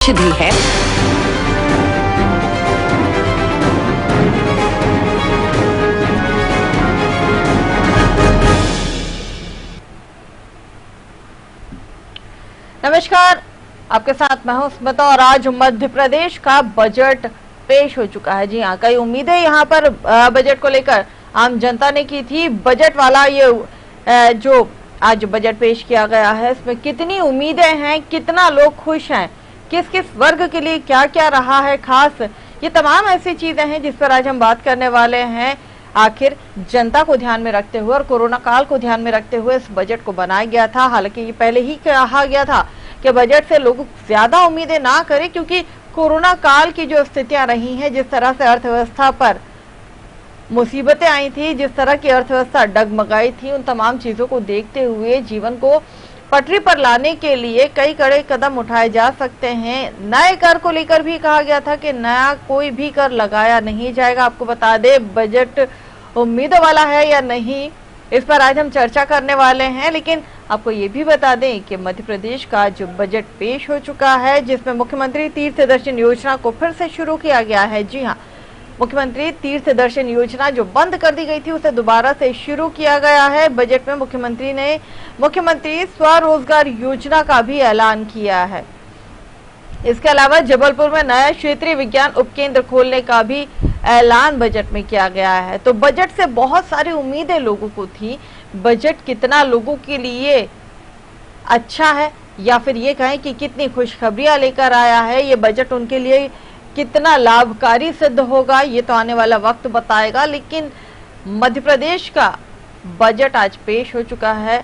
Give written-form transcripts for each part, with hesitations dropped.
औषधि है। नमस्कार, आपके साथ मैं हूं स्मिता और आज मध्य प्रदेश का बजट पेश हो चुका है। जी हाँ, कई उम्मीदें यहाँ पर बजट को लेकर आम जनता ने की थी। बजट वाला ये जो आज बजट पेश किया गया है, इसमें कितनी उम्मीदें हैं, कितना लोग खुश हैं, किस किस वर्ग के लिए क्या क्या रहा है खास, ये तमाम ऐसी चीजें हैं जिस पर आज हम बात करने वाले हैं। आखिर जनता को ध्यान में रखते हुए और कोरोना काल को ध्यान में रखते हुए इस बजट को बनाया गया था। हालांकि ये पहले ही कहा गया था कि बजट से लोग ज्यादा उम्मीदें ना करें, क्योंकि कोरोना काल की जो स्थितियां रही हैं, जिस तरह से अर्थव्यवस्था पर मुसीबतें आई थी, जिस तरह की अर्थव्यवस्था डगमगाई थी, उन तमाम चीजों को देखते हुए जीवन को पटरी पर लाने के लिए कई कड़े कदम उठाए जा सकते हैं। नए कर को लेकर भी कहा गया था कि नया कोई भी कर लगाया नहीं जाएगा। आपको बता दें, बजट उम्मीदों वाला है या नहीं, इस पर आज हम चर्चा करने वाले हैं। लेकिन आपको ये भी बता दें कि मध्य प्रदेश का जो बजट पेश हो चुका है, जिसमें मुख्यमंत्री तीर्थ दर्शन योजना को फिर से शुरू किया गया है। जी हाँ, मुख्यमंत्री तीर्थ दर्शन योजना जो बंद कर दी गई थी, उसे दोबारा से शुरू किया गया है। बजट में मुख्यमंत्री ने मुख्यमंत्री स्वरोजगार योजना का भी ऐलान किया है। इसके अलावा जबलपुर में नया क्षेत्रीय विज्ञान उपकेंद्र खोलने का भी ऐलान बजट में किया गया है। तो बजट से बहुत सारी उम्मीदें लोगों को थी। बजट कितना लोगों के लिए अच्छा है, या फिर ये कहें कि कितनी खुशखबरियां लेकर आया है, ये बजट उनके लिए कितना लाभकारी सिद्ध होगा, ये तो आने वाला वक्त बताएगा। लेकिन मध्य प्रदेश का बजट आज पेश हो चुका है।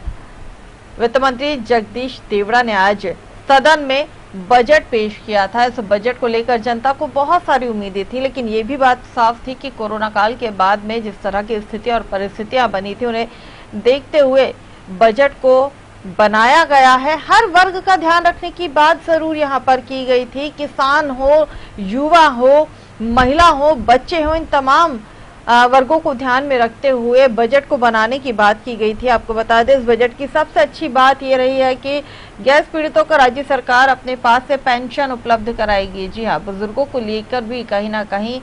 वित्त मंत्री जगदीश देवड़ा ने आज सदन में बजट पेश किया था। इस बजट को लेकर जनता को बहुत सारी उम्मीदें थी, लेकिन ये भी बात साफ थी कि कोरोना काल के बाद में जिस तरह की स्थितियां और परिस्थितियां बनी थी, उन्हें देखते हुए बजट को बनाया गया है। हर वर्ग का ध्यान रखने की बात जरूर यहाँ पर की गई थी। किसान हो, युवा हो, महिला हो, बच्चे हो, इन तमाम वर्गों को ध्यान में रखते हुए बजट को बनाने की बात की गई थी। आपको बता दें, इस बजट की सबसे अच्छी बात ये रही है कि गैस पीड़ितों को राज्य सरकार अपने पास से पेंशन उपलब्ध कराएगी। जी हाँ, बुजुर्गों को लेकर भी कहीं ना कहीं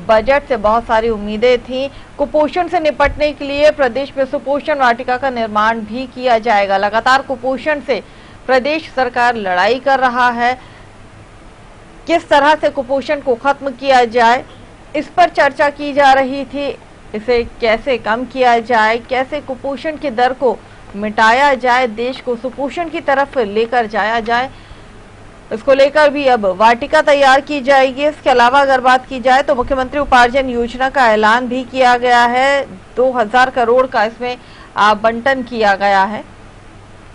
बजट से बहुत सारी उम्मीदें थी। कुपोषण से निपटने के लिए प्रदेश में सुपोषण वाटिका का निर्माण भी किया जाएगा। लगातार कुपोषण से प्रदेश सरकार लड़ाई कर रहा है। किस तरह से कुपोषण को खत्म किया जाए, इस पर चर्चा की जा रही थी। इसे कैसे कम किया जाए, कैसे कुपोषण की दर को मिटाया जाए, देश को सुपोषण की तरफ लेकर जाया जाए, इसको लेकर भी अब वाटिका तैयार की जाएगी। इसके अलावा अगर बात की जाए तो मुख्यमंत्री उपार्जन योजना का ऐलान भी किया गया है। 2000 करोड़ का इसमें आवंटन किया गया है।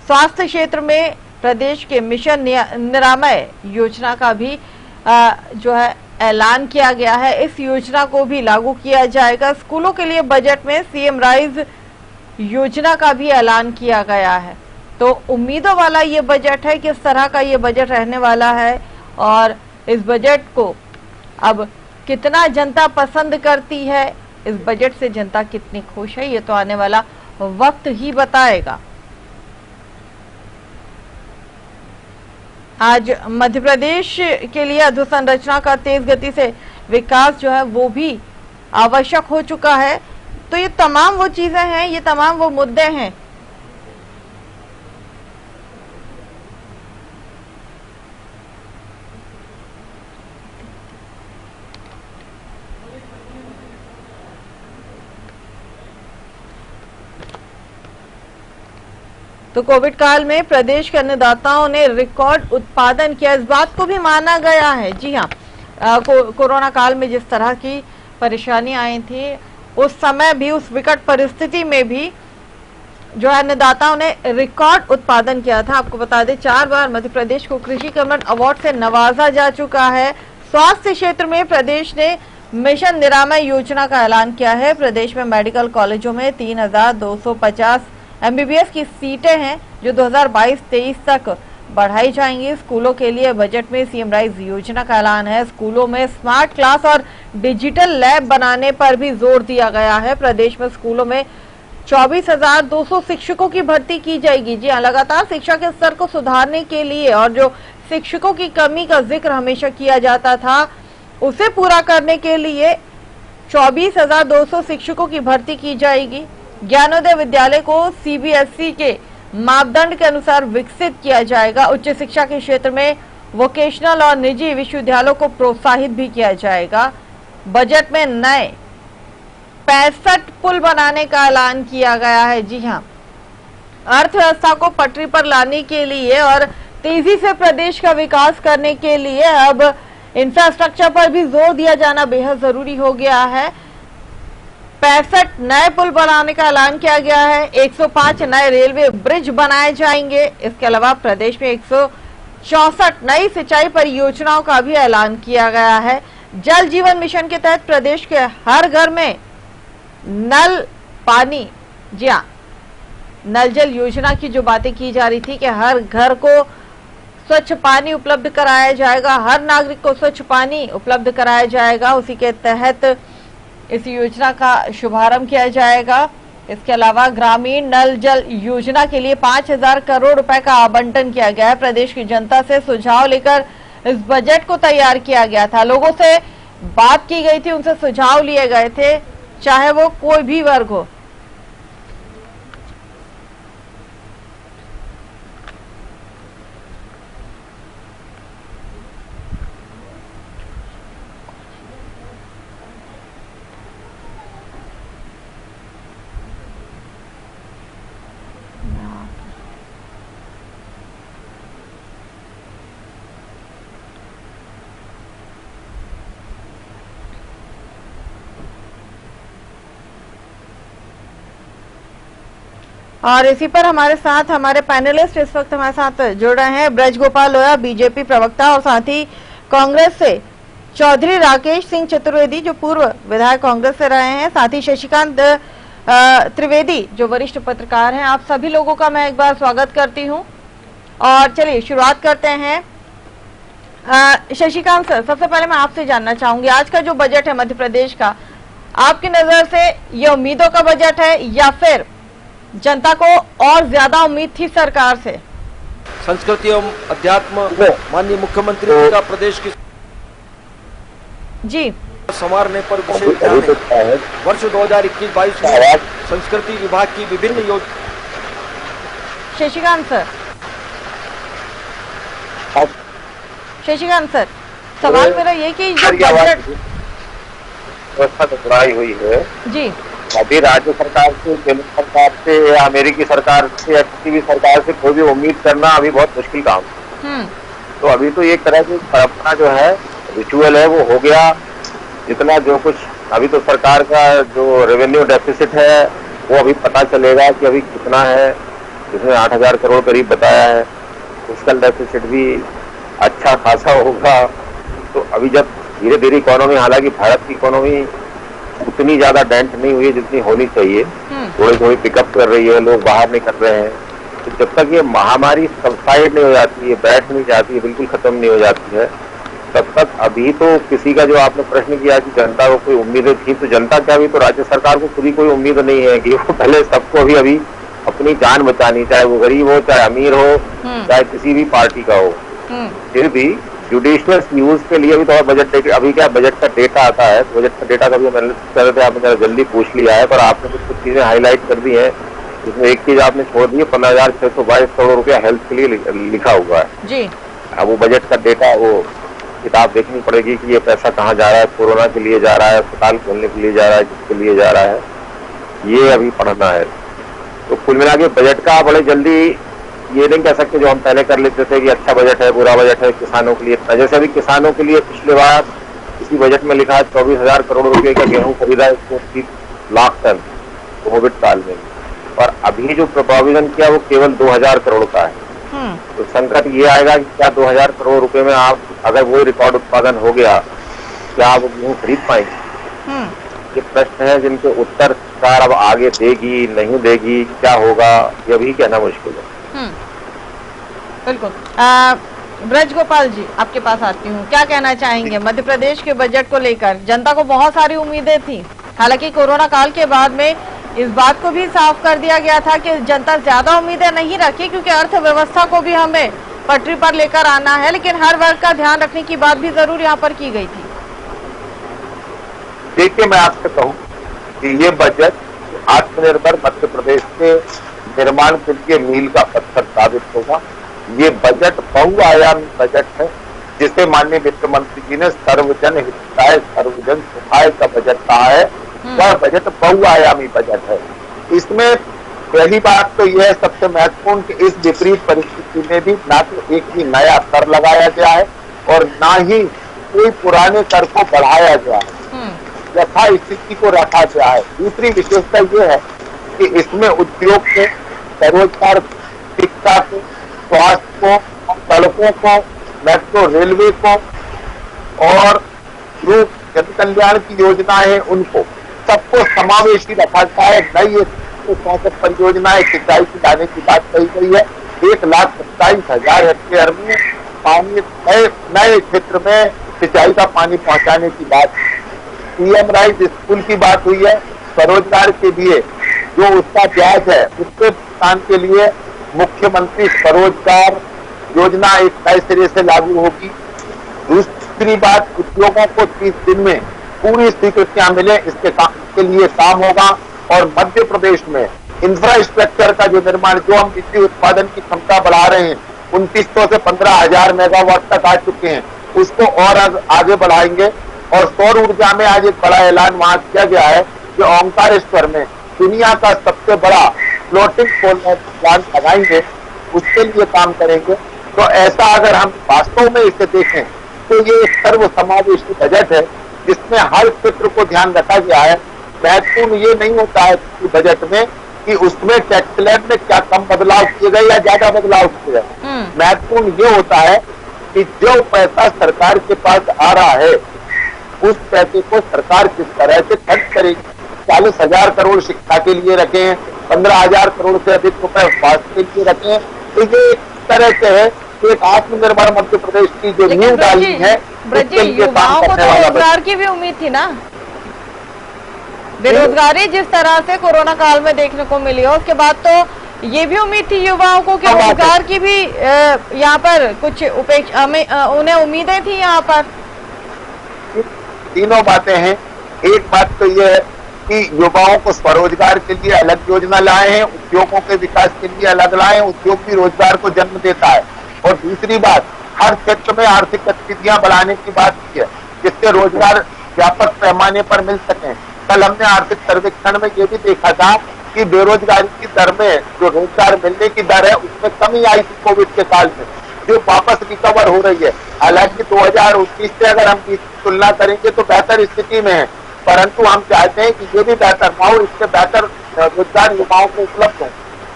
स्वास्थ्य क्षेत्र में प्रदेश के मिशन निरामय योजना का भी जो है ऐलान किया गया है। इस योजना को भी लागू किया जाएगा। स्कूलों के लिए बजट में सीएम राइज योजना का भी ऐलान किया गया है। तो उम्मीदों वाला ये बजट है। किस तरह का ये बजट रहने वाला है और इस बजट को अब कितना जनता पसंद करती है, इस बजट से जनता कितनी खुश है, ये तो आने वाला वक्त ही बताएगा। आज मध्य प्रदेश के लिए अधोसंरचना का तेज गति से विकास जो है वो भी आवश्यक हो चुका है। तो ये तमाम वो चीजें हैं, ये तमाम वो मुद्दे हैं तो कोविड काल में प्रदेश के अन्नदाताओं ने रिकॉर्ड उत्पादन किया, इस बात को भी माना गया है। जी हाँ, कोरोना काल में जिस तरह की परेशानी आई थी, उस समय भी, उस विकट परिस्थिति में भी जो अन्नदाताओं ने रिकॉर्ड उत्पादन किया था। आपको बता दें, 4 बार मध्य प्रदेश को कृषि कमल अवार्ड से नवाजा जा चुका है। स्वास्थ्य क्षेत्र में प्रदेश ने मिशन निरामय योजना का ऐलान किया है। प्रदेश में मेडिकल कॉलेजों में 3250 एमबीबीएस की सीटें हैं, जो 2022-23 तक बढ़ाई जाएंगी। स्कूलों के लिए बजट में सीएम राइज योजना का ऐलान है। स्कूलों में स्मार्ट क्लास और डिजिटल लैब बनाने पर भी जोर दिया गया है। प्रदेश में स्कूलों में 24,200 शिक्षकों की भर्ती की जाएगी। जी हाँ, लगातार शिक्षा के स्तर को सुधारने के लिए और जो शिक्षकों की कमी का जिक्र हमेशा किया जाता था, उसे पूरा करने के लिए 24,200 शिक्षकों की भर्ती की जाएगी। ज्ञानोदय विद्यालय को सीबीएसई के मापदंड के अनुसार विकसित किया जाएगा। उच्च शिक्षा के क्षेत्र में वोकेशनल और निजी विश्वविद्यालयों को प्रोत्साहित भी किया जाएगा। बजट में नए 65 पुल बनाने का ऐलान किया गया है। जी हां, अर्थव्यवस्था को पटरी पर लाने के लिए और तेजी से प्रदेश का विकास करने के लिए अब इंफ्रास्ट्रक्चर पर भी जोर दिया जाना बेहद जरूरी हो गया है। 65 नए पुल बनाने का ऐलान किया गया है। 105 नए रेलवे ब्रिज बनाए जाएंगे। इसके अलावा प्रदेश में 164 नई सिंचाई परियोजनाओं का भी ऐलान किया गया है। जल जीवन मिशन के तहत प्रदेश के हर घर में नल पानी, जी हाँ, नल जल योजना की जो बातें की जा रही थी कि हर घर को स्वच्छ पानी उपलब्ध कराया जाएगा, हर नागरिक को स्वच्छ पानी उपलब्ध कराया जाएगा, उसी के तहत इस योजना का शुभारंभ किया जाएगा। इसके अलावा ग्रामीण नल जल योजना के लिए 5,000 करोड़ रुपए का आवंटन किया गया है। प्रदेश की जनता से सुझाव लेकर इस बजट को तैयार किया गया था। लोगों से बात की गई थी, उनसे सुझाव लिए गए थे, चाहे वो कोई भी वर्ग हो। और इसी पर हमारे साथ हमारे पैनलिस्ट इस वक्त हमारे साथ जुड़ रहे हैं। ब्रज गोपाल लोया, बीजेपी प्रवक्ता, और साथ ही कांग्रेस से चौधरी राकेश सिंह चतुर्वेदी जो पूर्व विधायक कांग्रेस से रहे हैं, साथ ही शशिकांत त्रिवेदी जो वरिष्ठ पत्रकार हैं। आप सभी लोगों का मैं एक बार स्वागत करती हूं और चलिए शुरुआत करते हैं। शशिकांत सर, सबसे पहले मैं आपसे जानना चाहूंगी, आज का जो बजट है मध्य प्रदेश का, आपकी नजर से ये उम्मीदों का बजट है या फिर जनता को और ज्यादा उम्मीद थी सरकार से? संस्कृति एवं अध्यात्म माननीय मुख्यमंत्री का प्रदेश की जी संवारने पर विशेष ध्यान है। वर्ष 2021-22 में संस्कृति विभाग की विभिन्न योजना। शशिकांत सर, सवाल मेरा ये कि जो बजट व्यवस्था टकराई हुई है जी, अभी राज्य सरकार से, केंद्र सरकार से या अमेरिकी सरकार से या किसी भी सरकार से कोई भी उम्मीद करना अभी बहुत मुश्किल काम है। तो अभी तो एक तरह की परंपरा जो है, रिचुअल है, वो हो गया। जितना जो कुछ अभी तो सरकार का जो रेवेन्यू डेफिसिट है वो अभी पता चलेगा कि अभी कितना है, जिसमें 8,000 करोड़ करीब बताया है। फिस्कल डेफिसिट भी अच्छा खासा होगा। तो अभी जब धीरे धीरे इकोनॉमी, हालांकि भारत की इकोनॉमी उतनी ज्यादा डेंट नहीं हुई है जितनी होनी चाहिए, थोड़ी थोड़ी पिकअप कर रही है, लोग बाहर नहीं कर रहे हैं। तो जब तक ये महामारी सबसाइड नहीं हो जाती है, बैठ नहीं जाती है, बिल्कुल खत्म नहीं हो जाती है, तब तक अभी तो किसी का, जो आपने प्रश्न किया कि जनता को कोई उम्मीदें थी, तो जनता क्या, अभी तो राज्य सरकार को खुद ही कोई उम्मीद नहीं है कि वो पहले सबको अभी अपनी जान बचानी, चाहे वो गरीब हो, चाहे अमीर हो, चाहे किसी भी पार्टी का हो। फिर भी जुडिशियस यूज के लिए अभी तो बजट, अभी क्या बजट का डेटा आता है, तो बजट का डेटा का भी एनालिसिस कर रहे थे, आपने जरा जल्दी पूछ लिया है, पर आपने कुछ चीजें हाईलाइट कर दी है। जिसमें एक चीज आपने छोड़ दी है, 15,622 करोड़ रुपया हेल्थ के लिए लिखा हुआ है जी। अब वो बजट का डेटा, वो किताब देखनी पड़ेगी कि ये पैसा कहाँ जा रहा है, कोरोना के लिए जा रहा है, अस्पताल खोलने के लिए जा रहा है, किसके लिए जा रहा है, ये अभी पढ़ना है। तो कुल मिला के बजट का बड़े जल्दी ये नहीं कह सकते जो हम पहले कर लेते थे कि अच्छा बजट है, बुरा बजट है किसानों के लिए। जैसे अभी किसानों के लिए पिछले बार इसी बजट में लिखा है 24,000 करोड़ रुपए का गेहूं खरीदा है, 30 लाख टन कोविड काल में, और अभी जो प्रोविजन किया वो केवल 2,000 करोड़ का है। तो संकट ये आएगा कि क्या 2,000 करोड़ रुपए में आप, अगर वो रिकॉर्ड उत्पादन हो गया, क्या आप गेहूं खरीद पाएंगे? ये प्रश्न है जिनके उत्तर सरकार अब आगे देगी नहीं देगी, क्या होगा, ये भी कहना मुश्किल है। बिल्कुल। ब्रज गोपाल जी, आपके पास आती हूँ, क्या कहना चाहेंगे मध्य प्रदेश के बजट को लेकर? जनता को बहुत सारी उम्मीदें थी, हालांकि कोरोना काल के बाद में इस बात को भी साफ कर दिया गया था कि जनता ज्यादा उम्मीदें नहीं रखी, क्योंकि अर्थव्यवस्था को भी हमें पटरी पर लेकर आना है, लेकिन हर वर्ग का ध्यान रखने की बात भी जरूर यहाँ पर की गई थी। देखिए, मैं आपसे कहूं कि ये बजट आत्मनिर्भर मध्य प्रदेश के निर्माण के लिए मील का पत्थर साबित होगा। ये बजट बहुआयामी बजट है, जिसे माननीय वित्त मंत्री जी ने सर्वजन हिताय सर्वजन सुखाय का बजट कहा है। वह बजट बहुआयामी बजट है। इसमें पहली बात तो यह सबसे महत्वपूर्ण कि इस विपरीत परिस्थिति में भी ना तो एक भी नया कर लगाया गया है और ना ही कोई पुराने कर को बढ़ाया गया है, यथा स्थिति को रखा गया है। दूसरी विशेषता यह है कि इसमें उद्योग को, स्वरोजगार, शिक्षा को, स्वास्थ्य को, सड़कों को, मेट्रो रेलवे को और जो जन कल्याण की योजनाएं हैं उनको सबको समावेशी रखा गया है। नई 64 परियोजनाएं सिंचाई की लाने की बात कही गई है। 1,27,000 हेक्टेयर में पानी नए क्षेत्र में सिंचाई का पानी पहुंचाने की बात, पीएम राइज स्कूल की बात हुई है। स्वरोजगार के लिए जो उसका ब्याज है उसके भुगतान के लिए मुख्यमंत्री स्वरोजगार योजना एक नए सिरे से लागू होगी। दूसरी बात, उद्योगों को 30 दिन में पूरी स्वीकृतियां मिले इसके लिए काम होगा। और मध्य प्रदेश में इंफ्रास्ट्रक्चर का जो निर्माण, जो हम बिजली उत्पादन की क्षमता बढ़ा रहे हैं, 2900 से 15,000 मेगावाट तक आ चुके हैं, उसको और आगे बढ़ाएंगे। और सौर ऊर्जा में आज एक बड़ा ऐलान वहां किया गया है कि ओंकारेश्वर में दुनिया का सबसे बड़ा फ्लोटिंग सोलर प्लांट लगाएंगे, उसके लिए काम करेंगे। तो ऐसा अगर हम वास्तव में इसे देखें तो ये एक सर्वसमावेशी बजट है जिसमें हर क्षेत्र को ध्यान रखा गया है। महत्वपूर्ण ये नहीं होता है कि बजट में कि उसमें टैक्स स्लैब में क्या कम बदलाव किए गए या ज्यादा बदलाव किए गए। महत्वपूर्ण ये होता है कि जो पैसा सरकार के पास आ रहा है उस पैसे को सरकार किस तरह से खर्च करेगी। 40,000 करोड़ शिक्षा के लिए रखे हैं, 15,000 करोड़ से अधिक रुपए स्वास्थ्य के लिए रखे हैं। तो ये एक तरह से है एक आत्मनिर्भर मध्य प्रदेश की जो नींव डाली है, उसके लिए काम करने वाला। रोजगार की भी उम्मीद थी ना, बेरोजगारी जिस तरह से कोरोना काल में देखने को मिली है, उसके बाद तो ये भी उम्मीद थी युवाओं को कि रोजगार की भी यहाँ पर कुछ उपेक्षा उन्हें उम्मीदें थी। यहाँ पर तीनों बातें हैं। एक बात तो यह है कि युवाओं को स्वरोजगार के लिए अलग योजना लाए हैं, उद्योगों के विकास के लिए अलग लाए हैं। उद्योग भी रोजगार को जन्म देता है। और दूसरी बात, हर क्षेत्र में आर्थिक गतिविधियां बढ़ाने की बात की है जिससे रोजगार व्यापक पैमाने पर मिल सके। कल हमने आर्थिक सर्वेक्षण में ये भी देखा था कि बेरोजगारी की दर में जो रोजगार मिलने की दर है उसमें कमी आई थी कोविड के काल में, जो वापस रिकवर हो रही है। हालांकि 2019 से अगर हम इसकी तुलना करेंगे तो बेहतर स्थिति में है, परंतु हम चाहते हैं कि ये भी बेहतर ना हो, इससे बेहतर रोजगार युवाओं को उपलब्ध हो।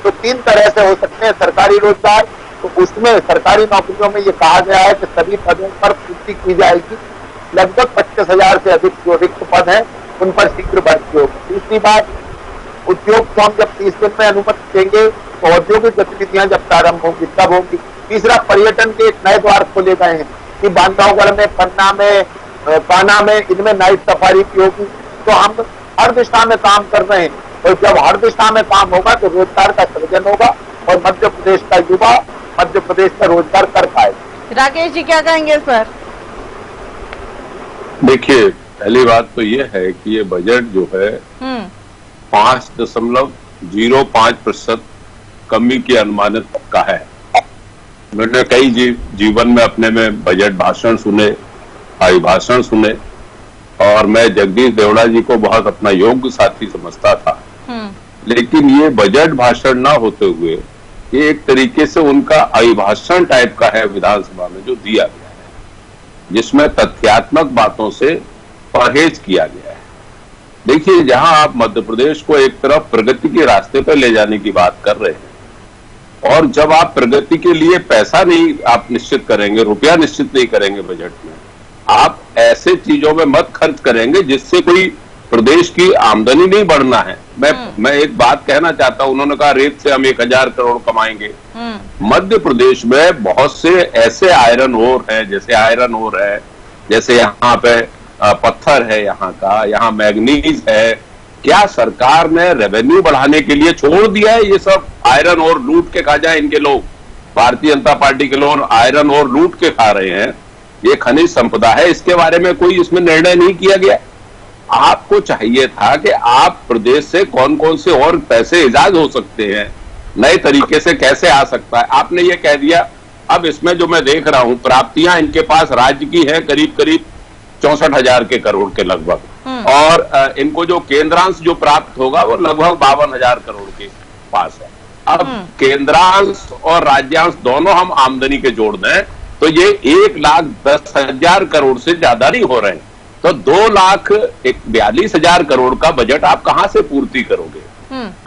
तो 3 तरह से हो सकते हैं सरकारी रोजगार। तो उसमें सरकारी नौकरियों में ये कहा गया है कि सभी पदों पर पूर्ति की जाएगी। लगभग 25,000 से अधिक जो रिक्त पद हैं उन पर शीघ्र भर्ती होगी। दूसरी बात, उद्योग को हम जब 30 दिन में अनुमति देंगे तो औद्योगिक गतिविधियां जब प्रारंभ होंगी तब होंगी। तीसरा, पर्यटन के एक नए द्वार खोले गए हैं कि बांधवगढ़ में, पन्ना में, कान्हा में, इनमें नाइट सफारी की होगी। तो हम हर दिशा में काम कर रहे हैं और जब हर दिशा में काम होगा तो रोजगार का सृजन होगा और मध्य प्रदेश का युवा मध्य प्रदेश में रोजगार कर पाएगा। राकेश जी क्या कहेंगे इस पर? देखिए, पहली बात तो ये है कि ये बजट जो है 5.05% कमी की अनुमानित का है। मैंने कई जीवन में अपने में बजट भाषण सुने, अभिभाषण सुने और मैं जगदीश देवड़ा जी को बहुत अपना योग्य साथी समझता था। लेकिन ये बजट भाषण ना होते हुए ये एक तरीके से उनका अभिभाषण टाइप का है विधानसभा में जो दिया गया है, जिसमें तथ्यात्मक बातों से परहेज किया गया है। देखिए, जहां आप मध्य प्रदेश को एक तरफ प्रगति के रास्ते पर ले जाने की बात कर रहे हैं और जब आप प्रगति के लिए पैसा नहीं आप निश्चित करेंगे, रुपया निश्चित नहीं करेंगे बजट में, आप ऐसे चीजों में मत खर्च करेंगे जिससे कोई प्रदेश की आमदनी नहीं बढ़ना है। मैं एक बात कहना चाहता हूं, उन्होंने कहा रेत से हम 1,000 करोड़ कमाएंगे। मध्य प्रदेश में बहुत से ऐसे आयरन ओर है, जैसे आयरन ओर है, जैसे यहाँ पे पत्थर है, यहाँ मैग्नीज है। क्या सरकार ने रेवेन्यू बढ़ाने के लिए छोड़ दिया है ये सब आयरन ओर लूट के खा जाए इनके लोग? भारतीय जनता पार्टी के लोग आयरन और लूट के खा रहे हैं, ये खनिज संपदा है, इसके बारे में कोई इसमें निर्णय नहीं किया गया। आपको चाहिए था कि आप प्रदेश से कौन कौन से और पैसे इजाज हो सकते हैं, नए तरीके से कैसे आ सकता है, आपने ये कह दिया। अब इसमें जो मैं देख रहा हूं प्राप्तियां इनके पास राज्य की है करीब करीब 64,000 के करोड़ के लगभग, और इनको जो केंद्रांश जो प्राप्त होगा वो लगभग 52,000 करोड़ के पास है। अब केंद्रांश और राज्यांश दोनों हम आमदनी के जोड़ दें तो ये 1,10,000 करोड़ से ज्यादा नहीं हो रहे हैं, तो 2,42,000 करोड़ का बजट आप कहां से पूर्ति करोगे,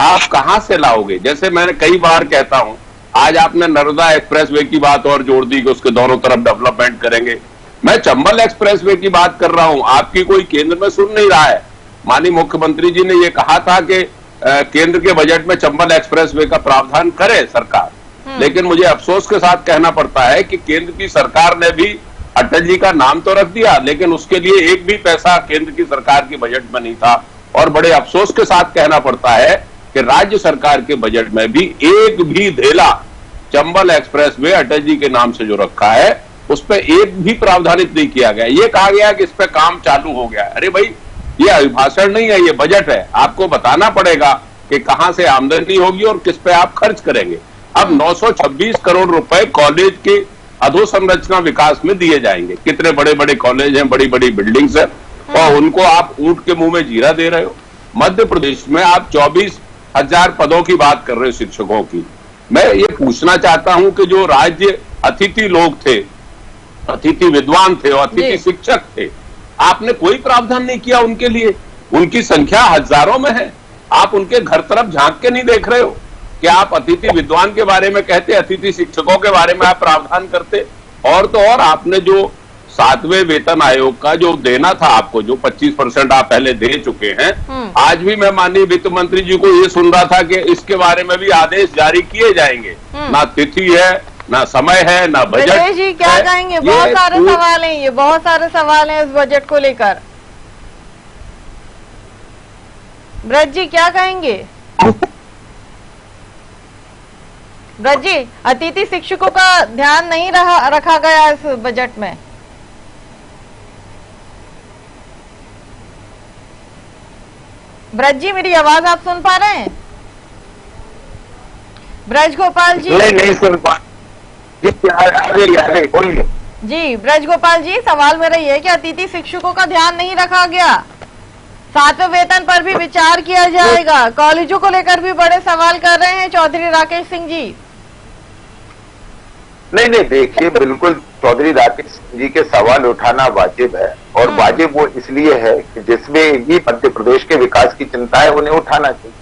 आप कहां से लाओगे। जैसे मैंने कई बार कहता हूं, आज आपने नर्मदा एक्सप्रेसवे की बात और जोड़ दी कि उसके दोनों तरफ डेवलपमेंट करेंगे। मैं चंबल एक्सप्रेसवे की बात कर रहा हूं, आपकी कोई केंद्र में सुन नहीं रहा है। माननीय मुख्यमंत्री जी ने यह कहा था कि केंद्र के बजट में चंबल एक्सप्रेसवे का प्रावधान करे सरकार, लेकिन मुझे अफसोस के साथ कहना पड़ता है कि केंद्र की सरकार ने भी अटल जी का नाम तो रख दिया, लेकिन उसके लिए एक भी पैसा केंद्र की सरकार के बजट में नहीं था। और बड़े अफसोस के साथ कहना पड़ता है कि राज्य सरकार के बजट में भी एक भी धेला चंबल एक्सप्रेसवे अटल जी के नाम से जो रखा है उस पर एक भी प्रावधानित नहीं किया गया। ये कहा गया कि इस पर काम चालू हो गया। अरे भाई, ये अभिभाषण नहीं है, ये बजट है। आपको बताना पड़ेगा कि कहां से आमदनी होगी और किस पे आप खर्च करेंगे। अब 926 करोड़ रुपए कॉलेज के अधोसंरचना विकास में दिए जाएंगे। कितने बड़े बड़े कॉलेज हैं, बड़ी बड़ी बिल्डिंग्स हैं, और उनको आप ऊंट के मुंह में जीरा दे रहे हो। मध्य प्रदेश में आप 24,000 पदों की बात कर रहे हो शिक्षकों की। मैं ये पूछना चाहता हूं कि जो राज्य अतिथि लोग थे, अतिथि विद्वान थे और अतिथि शिक्षक थे, आपने कोई प्रावधान नहीं किया उनके लिए। उनकी संख्या हजारों में है, आप उनके घर तरफ झांक के नहीं देख रहे हो कि आप अतिथि विद्वान के बारे में कहते, अतिथि शिक्षकों के बारे में आप प्रावधान करते। और तो और आपने जो 7वें वेतन आयोग का जो देना था आपको, जो 25% आप पहले दे चुके हैं, आज भी मैं माननीय वित्त मंत्री जी को ये सुन रहा था कि इसके बारे में भी आदेश जारी किए जाएंगे। ना तिथि है, ना समय है, ना बजट जी क्या कहेंगे? बहुत सारे सवाल हैं, ये बहुत सारे सवाल हैं इस बजट को लेकर। ब्रज जी क्या कहेंगे? ब्रज जी, अतिथि शिक्षकों का ध्यान नहीं रखा गया इस बजट में। ब्रज जी, मेरी आवाज आप सुन पा रहे हैं? ब्रज गोपाल जी नहीं सुन पा बोलिए। जी ब्रज गोपाल जी, सवाल मेरा ये है कि अतिथि शिक्षकों का ध्यान नहीं रखा गया, 7वें वेतन पर भी विचार किया जाएगा, कॉलेजों को लेकर भी बड़े सवाल कर रहे हैं चौधरी राकेश सिंह जी। नहीं देखिए, बिल्कुल चौधरी राकेश सिंह जी के सवाल उठाना वाजिब है, और वाजिब वो इसलिए है कि जिसमें भी मध्य प्रदेश के विकास की चिंता है उन्हें उठाना चाहिए।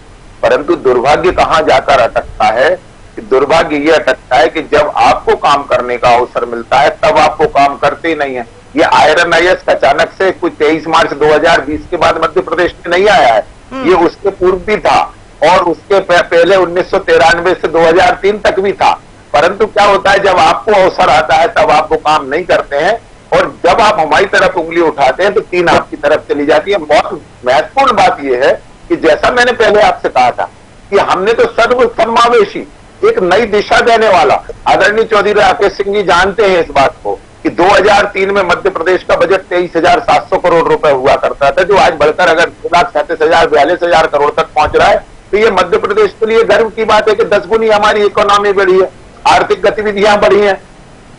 परंतु दुर्भाग्य कहां जाकर अटकता है कि दुर्भाग्य ये अटकता है कि जब आपको काम करने का अवसर मिलता है तब आपको काम करते ही नहीं है। ये आयरन आईएएस अचानक से कुछ 23 मार्च 2020 के बाद मध्य प्रदेश में नहीं आया है, ये उसके पूर्व भी था, और उसके पहले 1993 से 2003 तक भी था। परंतु क्या होता है, जब आपको अवसर आता है तब आप वो काम नहीं करते हैं, और जब आप हमारी तरफ उंगली उठाते हैं तो 3 आपकी तरफ चली जाती है। बहुत महत्वपूर्ण बात यह है कि जैसा मैंने पहले आपसे कहा था कि हमने तो सर्व समावेशी एक नई दिशा देने वाला, आदरणीय चौधरी राकेश सिंह जी जानते हैं इस बात को कि 2003 में मध्य प्रदेश का बजट 23,700 करोड़ रुपए हुआ करता था, जो आज बढ़कर अगर 2,37,000 42,000 करोड़ तक पहुंच रहा है। तो ये मध्य प्रदेश के लिए गर्व की बात है कि 10 गुनी हमारी इकोनॉमी बढ़ी है, आर्थिक गतिविधियां बढ़ी हैं।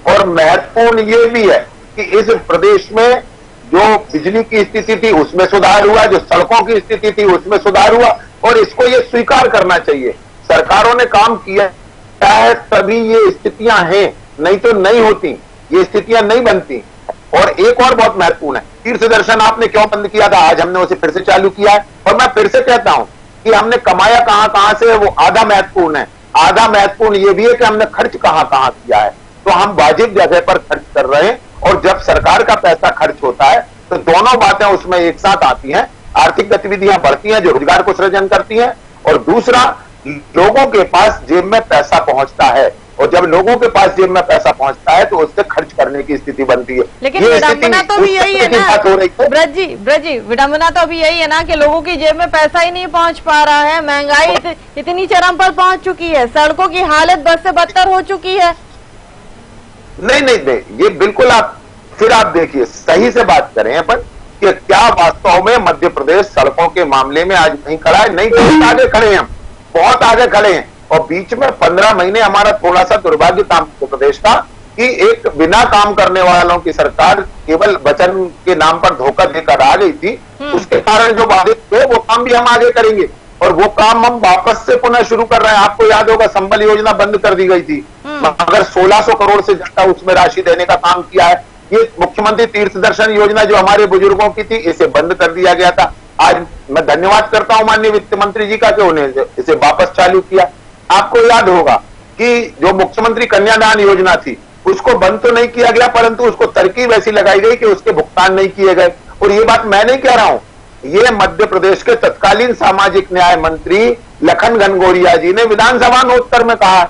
और महत्वपूर्ण ये भी है कि इस प्रदेश में जो बिजली की स्थिति थी उसमें सुधार हुआ, जो सड़कों की स्थिति थी उसमें सुधार हुआ, और इसको ये स्वीकार करना चाहिए। सरकारों ने काम किया है तभी ये स्थितियां हैं, नहीं तो नहीं होती, ये स्थितियां नहीं बनती। और एक और बहुत महत्वपूर्ण है, तीर्थ दर्शन आपने क्यों बंद किया था, आज हमने उसे फिर से चालू किया है। और मैं फिर से कहता हूं कि हमने कमाया कहां से, वो आधा महत्वपूर्ण है। आधा महत्वपूर्ण ये भी है कि हमने खर्च कहां किया है। तो हम वाजिब जगह पर खर्च कर रहे हैं, और जब सरकार का पैसा खर्च होता है तो दोनों बातें उसमें एक साथ आती हैं। आर्थिक गतिविधियां बढ़ती हैं जो रोजगार को सृजन करती हैं, और दूसरा लोगों के पास जेब में पैसा पहुंचता है। और जब लोगों के पास जेब में पैसा पहुंचता है तो उससे खर्च करने की स्थिति बनती है। लेकिन विडंबना तो अभी यही है ना ब्रज जी, विडंबना तो अभी यही है ना कि लोगों की जेब में पैसा ही नहीं पहुंच पा रहा है, महंगाई इतनी चरम पर पहुंच चुकी है, सड़कों की हालत बद से बदतर हो चुकी है। नहीं, ये बिल्कुल आप देखिए, सही से बात करें अपन कि क्या वास्तव में मध्य प्रदेश सड़कों के मामले में आज नहीं खड़ा है? नहीं, बहुत आगे खड़े हैं, बहुत आगे खड़े हैं। और बीच में 15 महीने हमारा थोड़ा सा दुर्भाग्य था मध्य प्रदेश का कि एक बिना काम करने वालों की सरकार केवल वचन के नाम पर धोखा देकर आ गई थी। उसके कारण जो बाधित थे वो काम भी हम आगे करेंगे और वो काम हम वापस से पुनः शुरू कर रहे हैं। आपको याद होगा संबल योजना बंद कर दी गई थी, मगर 1600 करोड़ से ज्यादा उसमें राशि देने का काम किया है। ये मुख्यमंत्री तीर्थ दर्शन योजना जो हमारे बुजुर्गों की थी, इसे बंद कर दिया गया था। आज मैं धन्यवाद करता हूं माननीय वित्त मंत्री जी का कि उन्हें इसे वापस चालू किया। आपको याद होगा कि जो मुख्यमंत्री कन्यादान योजना थी उसको बंद तो नहीं किया गया, परंतु उसको तरकीब ऐसी लगाई गई कि उसके भुगतान नहीं किए गए। और ये बात मैं नहीं कह रहा हूं, ये मध्य प्रदेश के तत्कालीन सामाजिक न्याय मंत्री लखन घनघोरिया जी ने विधानसभा में उत्तर में कहा।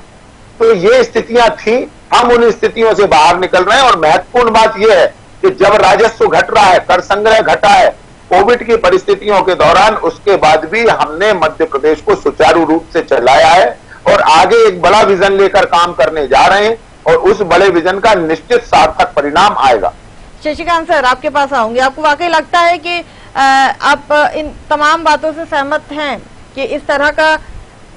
तो ये स्थितियां थी, हम उन स्थितियों से बाहर निकल रहे हैं। और महत्वपूर्ण बात यह है कि जब राजस्व घट रहा है, कर संग्रह घटा है कोविड की परिस्थितियों के दौरान, उसके बाद भी हमने मध्य प्रदेश को सुचारू रूप से चलाया है और आगे एक बड़ा विजन लेकर काम करने जा रहे हैं और उस बड़े विजन का निश्चित सार्थक परिणाम आएगा। शशिकांत सर, आपके पास आऊंगी। आपको वाकई लगता है कि आप इन तमाम बातों से सहमत हैं कि इस तरह का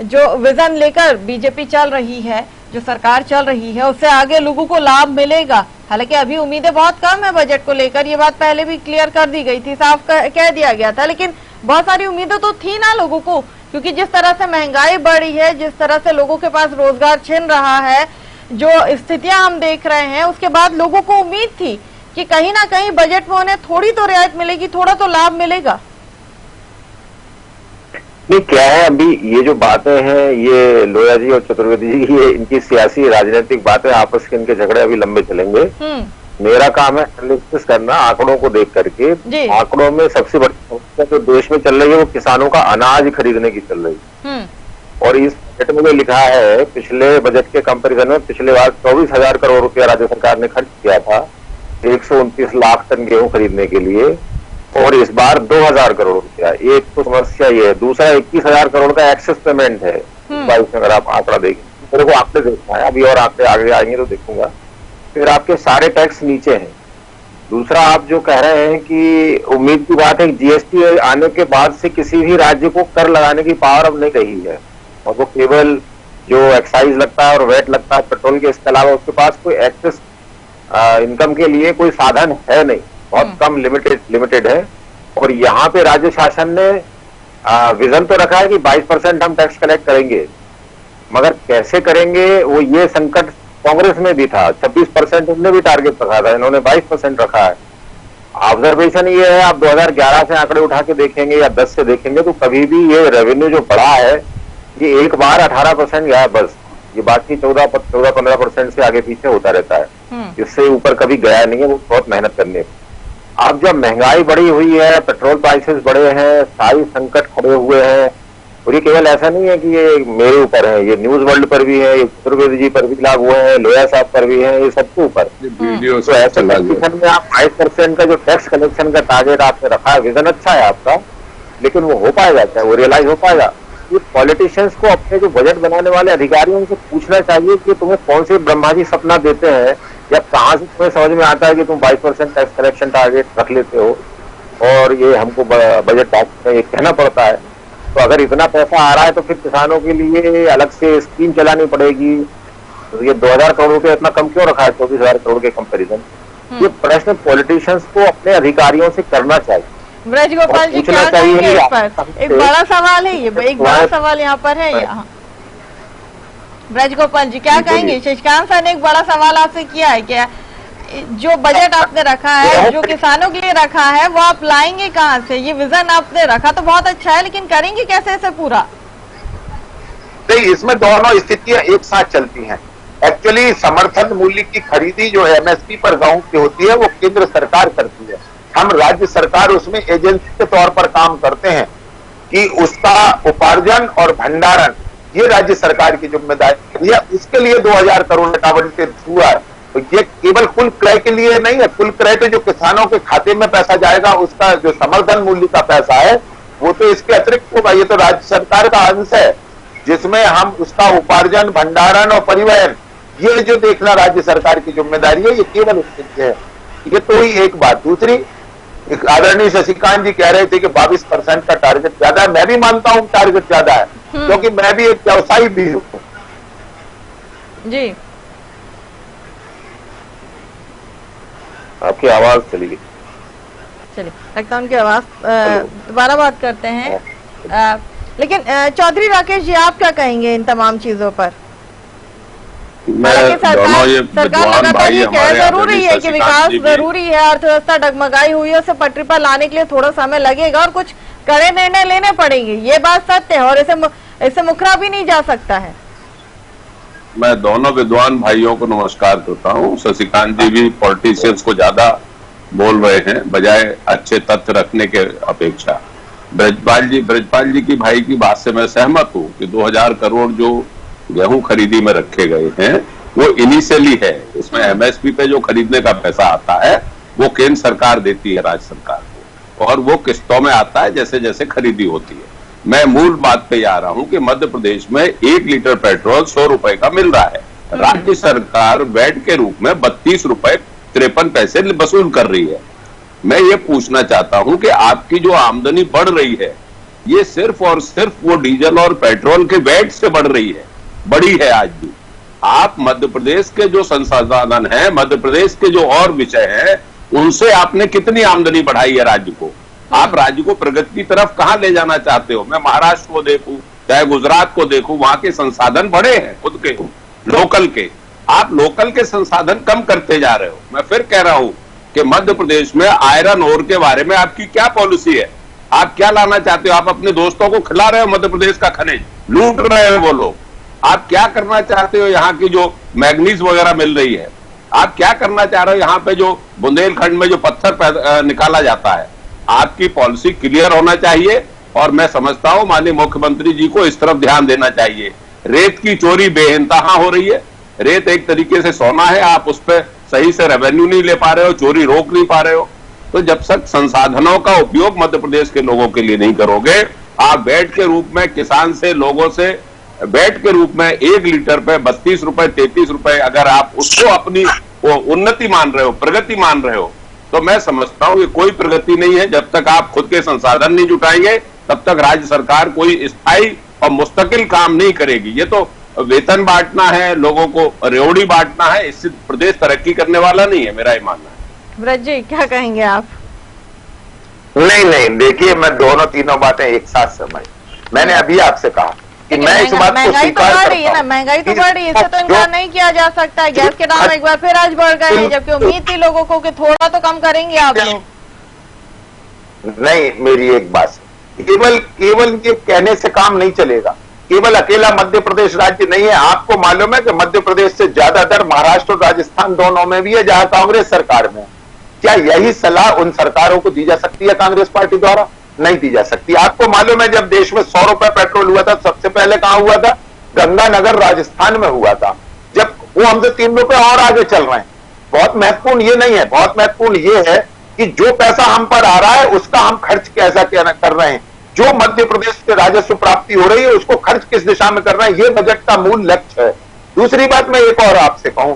जो विजन लेकर बीजेपी चल रही है, जो सरकार चल रही है, उससे आगे लोगों को लाभ मिलेगा? हालांकि अभी उम्मीदें बहुत कम है बजट को लेकर, ये बात पहले भी क्लियर कर दी गई थी, साफ कह दिया गया था, लेकिन बहुत सारी उम्मीदें तो थी ना लोगों को, क्योंकि जिस तरह से महंगाई बढ़ी है, जिस तरह से लोगों के पास रोजगार छिन रहा है, जो स्थितियां हम देख रहे हैं, उसके बाद लोगों को उम्मीद थी कि कहीं ना कहीं बजट में उन्हें थोड़ी तो रियायत मिलेगी, थोड़ा तो लाभ मिलेगा। नहीं, क्या है, अभी ये जो बातें हैं, ये लोया जी और चतुर्वेदी जी, ये इनकी सियासी राजनीतिक बातें, आपस के इनके झगड़े अभी लंबे चलेंगे। मेरा काम है एनालिसिस करना आंकड़ों को देख करके। आंकड़ों में सबसे बड़ी समस्या जो देश में चल रही है वो किसानों का अनाज खरीदने की चल रही है। और इस बजट में जो लिखा है, पिछले बजट के कंपैरिजन में पिछले बार 24,000 करोड़ रुपया राज्य सरकार ने खर्च किया था 129 लाख टन गेहूं खरीदने के लिए, और इस बार 2,000 करोड़ रुपया। एक तो समस्या ये है, दूसरा 21,000 करोड़ का एक्सेस पेमेंट है। अगर आप आंकड़ा देखें, मेरे को आंकड़े देखना है अभी और आंकड़े आगे आएंगे तो देखूंगा। फिर आपके सारे टैक्स नीचे हैं। दूसरा, आप जो कह रहे हैं कि उम्मीद की बात है, जीएसटी आने के बाद से किसी भी राज्य को कर लगाने की पावर अब नहीं रही है, और वो केवल जो एक्साइज लगता है और वेट लगता है पेट्रोल के, इसके अलावा उसके पास कोई एक्सेस इनकम के लिए कोई साधन है नहीं, बहुत कम, लिमिटेड है। और यहाँ पे राज्य शासन ने विजन तो रखा है कि 22% हम टैक्स कलेक्ट करेंगे, मगर कैसे करेंगे वो ये संकट कांग्रेस में भी था। 26% उनने भी टारगेट रखा था, इन्होंने 22% रखा है। ऑब्जर्वेशन ये है, आप 2011 से आंकड़े उठा के देखेंगे या 10 से देखेंगे तो कभी भी ये रेवेन्यू जो बढ़ा है ये एक बार 18% गया है बस, ये बाकी 14-15% से आगे पीछे होता रहता है, इससे ऊपर कभी गया नहीं है। वो बहुत मेहनत करने। अब जब महंगाई बढ़ी हुई है, पेट्रोल प्राइसेस बढ़े हैं, सारी संकट खड़े हुए हैं, और ये केवल ऐसा नहीं है कि ये मेरे ऊपर है, ये न्यूज वर्ल्ड पर भी है, ये चतुर्वेदी जी पर भी लागू है, लोया साहब पर भी है, ये सबके ऊपर। तो ऐसे कंडीशन में आप 5% का जो टैक्स कलेक्शन का टारगेट आपने रखा है, विजन अच्छा है आपका, लेकिन वो हो पाएगा क्या, वो रियलाइज हो पाएगा? ये पॉलिटिशियंस को, अपने जो बजट बनाने वाले अधिकारियों से पूछना चाहिए कि तुम्हें कौन से ब्रह्मा जी सपना देते हैं, या कहां से तुम्हें समझ में आता है कि तुम 22% टैक्स कलेक्शन टारगेट रख लेते हो और ये हमको बजट में ये कहना पड़ता है। तो अगर इतना पैसा आ रहा है तो फिर किसानों के लिए अलग से स्कीम चलानी पड़ेगी। तो ये 2,000 करोड़ रुपये इतना कम क्यों रखा है 24,000 करोड़ के कंपेरिजन? ये प्रश्न पॉलिटिशियंस को अपने अधिकारियों से करना चाहिए। ब्रज गोपाल जी क्या कहेंगे इस पर? एक बड़ा सवाल है ये, एक बड़ा सवाल यहाँ पर है। यहाँ ब्रज गोपाल जी क्या कहेंगे? शशिकांत सर ने एक बड़ा सवाल आपसे किया है, क्या जो बजट आपने रखा है, जो किसानों के लिए रखा है, वो आप लाएंगे कहाँ से? ये विजन आपने रखा तो बहुत अच्छा है, लेकिन करेंगे कैसे इसे पूरा? नहीं, इसमें दोनों स्थितियां एक साथ चलती हैं। एक्चुअली समर्थन मूल्य की खरीदी जो है एमएसपी पर गेहूं की होती है वो केंद्र सरकार करती है। हम राज्य सरकार उसमें एजेंसी के तौर पर काम करते हैं कि उसका उपार्जन और भंडारण ये राज्य सरकार की जिम्मेदारी है। उसके लिए 2000 करोड़ आवंटित हुआ है। तो ये केवल कुल क्रय के लिए नहीं है, कुल क्रय तो जो किसानों के खाते में पैसा जाएगा, उसका जो समर्थन मूल्य का पैसा है वो तो इसके अतिरिक्त होगा। ये तो राज्य सरकार का अंश है जिसमें हम उसका उपार्जन, भंडारण और परिवहन, ये जो देखना राज्य सरकार की जिम्मेदारी है, ये केवल उसके लिए है। ये तो ही एक बात। दूसरी, आदरणीय शशिकांत जी कह रहे थे कि 22% का टारगेट ज्यादा है। मैं भी मानता हूं टारगेट ज्यादा है, क्योंकि मैं भी एक व्यवसायी भी हूं। जी, आपकी आवाज चली गई। चलिए लगता है उनकी आवाज दोबारा बात करते हैं। लेकिन चौधरी राकेश जी, आप क्या कहेंगे इन तमाम चीजों पर? सरकार लगातार ये कह जरूरी है कि विकास जरूरी है, अर्थव्यवस्था डगमगाई हुई है, उसे पटरी पर लाने के लिए थोड़ा समय लगेगा और कुछ कड़े निर्णय लेने पड़ेंगे। ये बात सत्य है और इसे मुकरा भी नहीं जा सकता है। मैं दोनों विद्वान भाइयों को नमस्कार करता हूं। शशिकांत जी भी पॉलिटिशियंस को ज्यादा बोल रहे हैं बजाय अच्छे तथ्य रखने के अपेक्षा। ब्रजपाल जी की भाई की बात से मैं सहमत हूं कि 2000 करोड़ जो गेहूं खरीदी में रखे गए हैं वो इनिशियली है। इसमें एमएसपी पे जो खरीदने का पैसा आता है वो केंद्र सरकार देती है राज्य सरकार को, और वो किस्तों में आता है जैसे जैसे खरीदी होती है। मैं मूल बात पे आ रहा हूं कि मध्य प्रदेश में 1 लीटर पेट्रोल 100 रुपए का मिल रहा है। राज्य सरकार वैट के रूप में 32 रुपए 53 पैसे वसूल कर रही है। मैं ये पूछना चाहता हूं कि आपकी जो आमदनी बढ़ रही है ये सिर्फ और सिर्फ वो डीजल और पेट्रोल के वैट से बढ़ रही है, बड़ी है आज भी। आप मध्य प्रदेश के जो संसाधन है, मध्य प्रदेश के जो और विषय है, उनसे आपने कितनी आमदनी बढ़ाई है राज्य को? आप राज्य को प्रगति की तरफ कहां ले जाना चाहते हो? मैं महाराष्ट्र को देखूं चाहे गुजरात को देखूं, वहां के संसाधन बड़े हैं खुद के लोकल के। आप लोकल के संसाधन कम करते जा रहे हो। मैं फिर कह रहा हूं कि मध्य प्रदेश में आयरन ओर के बारे में आपकी क्या पॉलिसी है? आप क्या लाना चाहते हो? आप अपने दोस्तों को खिला रहे हो मध्य प्रदेश का खनिज, लूट रहे हैं वो लोग। आप क्या करना चाहते हो? यहाँ की जो मैग्नीज वगैरह मिल रही है, आप क्या करना चाह रहे हो? यहाँ पे जो बुंदेलखंड में जो पत्थर निकाला जाता है, आपकी पॉलिसी क्लियर होना चाहिए। और मैं समझता हूं माननीय मुख्यमंत्री जी को इस तरफ ध्यान देना चाहिए। रेत की चोरी बेइंतहा हो रही है। रेत एक तरीके से सोना है, आप उस पर सही से रेवेन्यू नहीं ले पा रहे हो, चोरी रोक नहीं पा रहे हो। तो जब तक संसाधनों का उपयोग मध्य प्रदेश के लोगों के लिए नहीं करोगे, आप वैट के रूप में किसान से, लोगों से वैट के रूप में 1 लीटर पे 32 रुपए 33 रुपए अगर आप उसको अपनी उन्नति मान रहे हो, प्रगति मान रहे हो, तो मैं समझता हूं कि कोई प्रगति नहीं है। जब तक आप खुद के संसाधन नहीं जुटाएंगे तब तक राज्य सरकार कोई स्थायी और मुस्तकिल काम नहीं करेगी। ये तो वेतन बांटना है, लोगों को रेवड़ी बांटना है, इससे प्रदेश तरक्की करने वाला नहीं है, मेरा ये मानना है। ब्रज जी क्या कहेंगे आप? नहीं, देखिए मैं दोनों तीनों बातें एक साथ समझ। मैंने अभी आपसे कहा कि मैं इस बात को स्वीकार करता हूं ना, महंगाई तो बढ़ रही है, इससे तो इनकार नहीं किया जा सकता है। गैस के दाम एक बार फिर आज बढ़ गए हैं, जबकि उम्मीद थी लोगों को कि थोड़ा तो कम करेंगे आप लोग। नहीं, मेरी एक बात, केवल ये कहने से काम नहीं चलेगा। केवल अकेला मध्य प्रदेश राज्य नहीं है। आपको मालूम है कि मध्य प्रदेश से ज्यादा दर महाराष्ट्र और राजस्थान दोनों में भी है जहां कांग्रेस सरकार में। क्या यही सलाह उन सरकारों को दी जा सकती है कांग्रेस पार्टी द्वारा? नहीं दी जा सकती। आपको मालूम है जब देश में 100 रुपए पेट्रोल हुआ था, सबसे पहले कहां हुआ था? गंगानगर राजस्थान में हुआ था, जब वो हमसे 3 रुपए और आगे चल रहे हैं। बहुत महत्वपूर्ण ये नहीं है, बहुत महत्वपूर्ण ये है कि जो पैसा हम पर आ रहा है उसका हम खर्च कैसा कर रहे हैं। जो मध्य प्रदेश से राजस्व प्राप्ति हो रही है उसको खर्च किस दिशा में कर रहे हैं, ये बजट का मूल लक्ष्य है। दूसरी बात मैं एक और आपसे कहूं,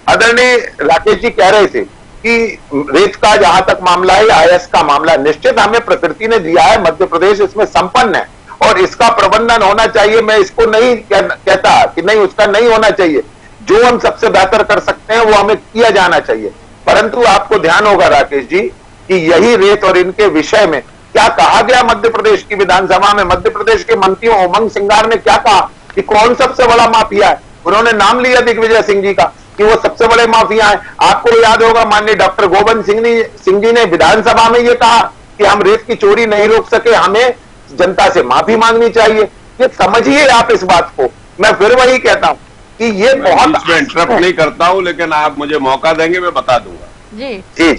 आदरणीय राकेश जी कह रहे थे कि रेत का जहां तक मामला है, आईएएस का मामला, निश्चित हमें प्रकृति ने दिया है, मध्य प्रदेश इसमें संपन्न है और इसका प्रबंधन होना चाहिए। मैं इसको नहीं कहता कि नहीं, उसका नहीं होना चाहिए। जो हम सबसे बेहतर कर सकते हैं वो हमें किया जाना चाहिए। परंतु आपको ध्यान होगा राकेश जी कि यही रेत और इनके विषय में क्या कहा गया मध्य प्रदेश की विधानसभा में? मध्य प्रदेश के मंत्रियों उमंग सिंगार ने क्या कहा कि कौन सबसे बड़ा माफिया है? उन्होंने नाम लिया दिग्विजय सिंह जी का कि वो सबसे बड़े माफिया हैं। आपको याद होगा माननीय डॉक्टर गोविंद सिंह जी ने विधानसभा में ये कहा कि हम रेत की चोरी नहीं रोक सके, हमें जनता से माफी मांगनी चाहिए। ये समझिए आप इस बात को। मैं फिर वही कहता हूं कि ये बहुत इंटरप्ट नहीं करता हूं, लेकिन आप मुझे मौका देंगे मैं बता दूंगा। जी।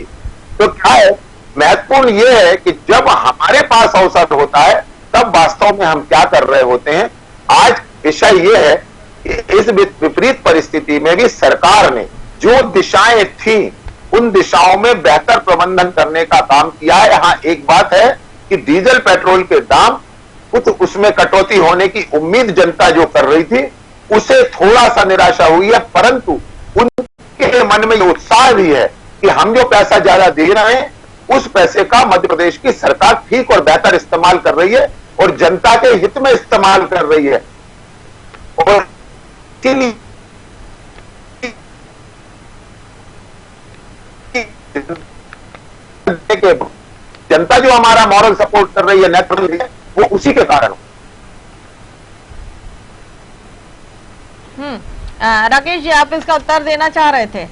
तो क्या है, महत्वपूर्ण यह है कि जब हमारे पास अवसर होता है तब वास्तव में हम क्या कर रहे होते हैं। आज विषय ये है कि इस विपरीत परिस्थिति में भी सरकार ने जो दिशाएं थी उन दिशाओं में बेहतर प्रबंधन करने का काम किया है। यहाँ एक बात है कि डीजल पेट्रोल के दाम कुछ उसमें कटौती होने की उम्मीद जनता जो कर रही थी उसे थोड़ा सा निराशा हुई है, परंतु उनके मन में उत्साह भी है कि हम जो पैसा ज्यादा दे रहे हैं उस पैसे का मध्य प्रदेश की सरकार ठीक और बेहतर इस्तेमाल कर रही है और जनता के हित में इस्तेमाल कर रही है। और जनता जो हमारा मॉरल सपोर्ट कर रही है, नेचुरल है, वो उसी के कारण। राकेश जी, आप इसका उत्तर देना चाह रहे थे,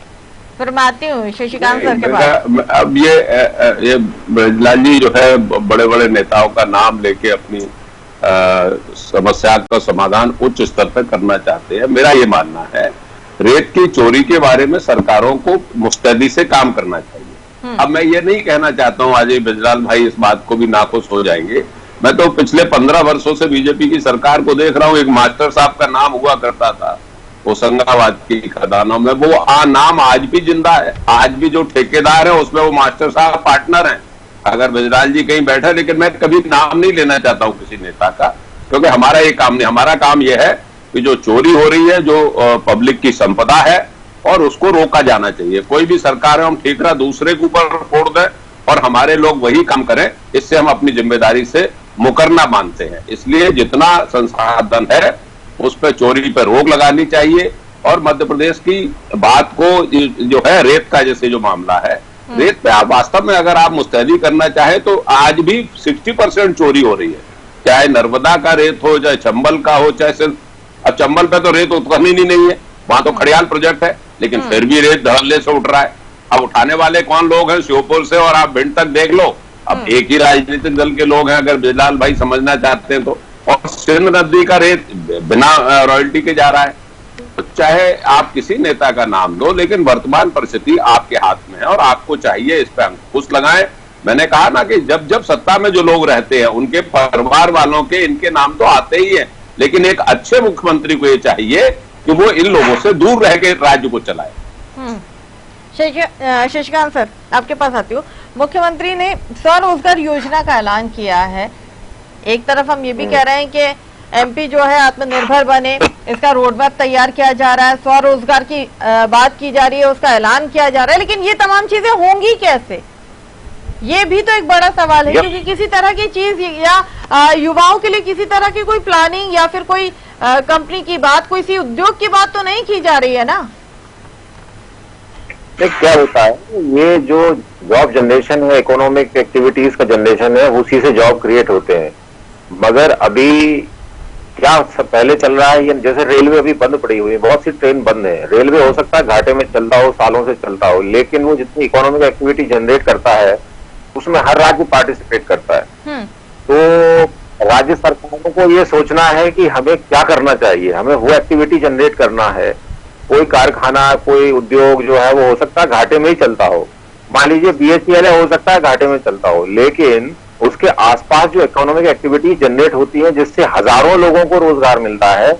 फिर मैं आती हूँ शशिकांत सर के पास। अब ये ब्रजलाल जी जो है बड़े बड़े नेताओं का नाम लेके अपनी समस्या का समाधान उच्च स्तर पर करना चाहते हैं। मेरा ये मानना है रेत की चोरी के बारे में सरकारों को मुस्तैदी से काम करना चाहिए। अब मैं ये नहीं कहना चाहता हूँ आज ब्रजलाल भाई इस बात को भी नाखुश हो जाएंगे। मैं तो पिछले 15 वर्षों से बीजेपी की सरकार को देख रहा हूँ। एक मास्टर साहब का नाम हुआ करता था होशंगाबाद की खदानों में, वो नाम आज भी जिंदा है। आज भी जो ठेकेदार है उसमें वो मास्टर साहब पार्टनर हैं। अगर ब्रजलाल जी कहीं बैठे, लेकिन मैं कभी नाम नहीं लेना चाहता हूं किसी नेता का, क्योंकि हमारा ये काम नहीं। हमारा काम यह है कि जो चोरी हो रही है, जो पब्लिक की संपदा है, और उसको रोका जाना चाहिए। कोई भी सरकार है हम ठीकरा दूसरे के ऊपर फोड़ दें और हमारे लोग वही काम करें, इससे हम अपनी जिम्मेदारी से मुकरना मानते हैं। इसलिए जितना संसाधन है उस पर चोरी पर रोक लगानी चाहिए। और मध्य प्रदेश की बात को जो है रेत का जैसे जो मामला है, रेत पे आप वास्तव में अगर आप मुस्तैदी करना चाहे तो आज भी 60% चोरी हो रही है, चाहे नर्मदा का रेत हो, चाहे चंबल का हो, चाहे सिर्फ अब चंबल पे तो रेत उत्खनन ही नहीं है, वहां तो खड़ियाल प्रोजेक्ट है, लेकिन फिर भी रेत धड़ल्ले से उठ रहा है। अब उठाने वाले कौन लोग हैं? श्योपुर से और आप भिंड तक देख लो, अब एक ही राजनीतिक दल के लोग हैं, अगर ब्रजलाल भाई समझना चाहते हैं तो। और सिंध नदी का रेत बिना रॉयल्टी के जा रहा है। तो चाहे आप किसी नेता का नाम लो, लेकिन वर्तमान परिस्थिति आपके हाथ में है और आपको चाहिए इस पर अंकुश लगाएं। मैंने कहा ना कि जब जब सत्ता में जो लोग रहते हैं उनके परिवार वालों के इनके नाम तो आते ही हैं, लेकिन एक अच्छे मुख्यमंत्री को ये चाहिए कि वो इन लोगों से दूर रह के राज्य को चलाए। शशिकांत सर, आपके पास आती हूँ। मुख्यमंत्री ने स्वरोजगार योजना का ऐलान किया है। एक तरफ हम ये भी कह रहे हैं कि एमपी जो है आत्मनिर्भर बने, इसका रोडमैप तैयार किया जा रहा है, स्वरोजगार की बात की जा रही है, उसका ऐलान किया जा रहा है, लेकिन ये तमाम चीजें होंगी कैसे? ये भी तो एक बड़ा सवाल है, क्योंकि किसी तरह की चीज या युवाओं के लिए किसी तरह की कोई प्लानिंग या फिर कोई कंपनी की बात, कोई सी उद्योग की बात तो नहीं की जा रही है ना। क्या होता है, ये जो जॉब जनरेशन है, इकोनॉमिक एक्टिविटीज का जनरेशन है, उसी से जॉब क्रिएट होते हैं। मगर अभी क्या पहले चल रहा है, ये जैसे रेलवे अभी बंद पड़ी हुई है, बहुत सी ट्रेन बंद है। रेलवे हो सकता है घाटे में चलता हो, सालों से चलता हो, लेकिन वो जितनी इकोनॉमिक एक्टिविटी जनरेट करता है उसमें हर राज्य पार्टिसिपेट करता है। तो राज्य सरकारों को ये सोचना है कि हमें क्या करना चाहिए, हमें वो एक्टिविटी जनरेट करना है। कोई कारखाना, कोई उद्योग जो है वो हो सकता है घाटे में ही चलता हो, मान लीजिए BHEL हो सकता है घाटे में चलता हो, लेकिन उसके आसपास जो इकोनॉमिक एक्टिविटी जनरेट होती है जिससे हजारों लोगों को रोजगार मिलता है,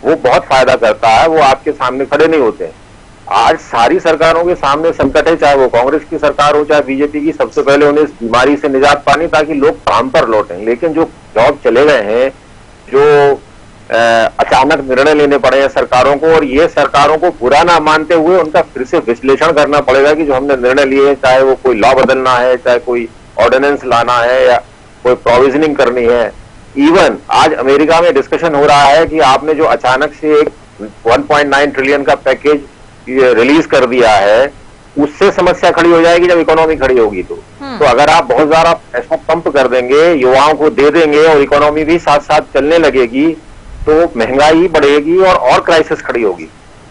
वो बहुत फायदा करता है। वो आपके सामने खड़े नहीं होते। आज सारी सरकारों के सामने संकट है, चाहे वो कांग्रेस की सरकार हो चाहे बीजेपी की। सबसे पहले उन्हें इस बीमारी से निजात पानी ताकि लोग काम पर लौटें, लेकिन जो जॉब चले गए हैं, जो अचानक निर्णय लेने पड़े हैं सरकारों को, और ये सरकारों को बुरा ना मानते हुए उनका फिर से विश्लेषण करना पड़ेगा कि जो हमने निर्णय लिए हैं, चाहे वो कोई लॉ बदलना है, चाहे कोई ऑर्डिनेंस लाना है या कोई प्रोविजनिंग करनी है। इवन आज अमेरिका में डिस्कशन हो रहा है कि आपने जो अचानक से एक 1.9 ट्रिलियन का पैकेज रिलीज कर दिया है, उससे समस्या खड़ी हो जाएगी जब इकोनॉमी खड़ी होगी। तो अगर आप बहुत ज्यादा पैसा पंप कर देंगे, युवाओं को दे देंगे और इकोनॉमी भी साथ साथ चलने लगेगी, तो महंगाई बढ़ेगी और क्राइसिस खड़ी होगी।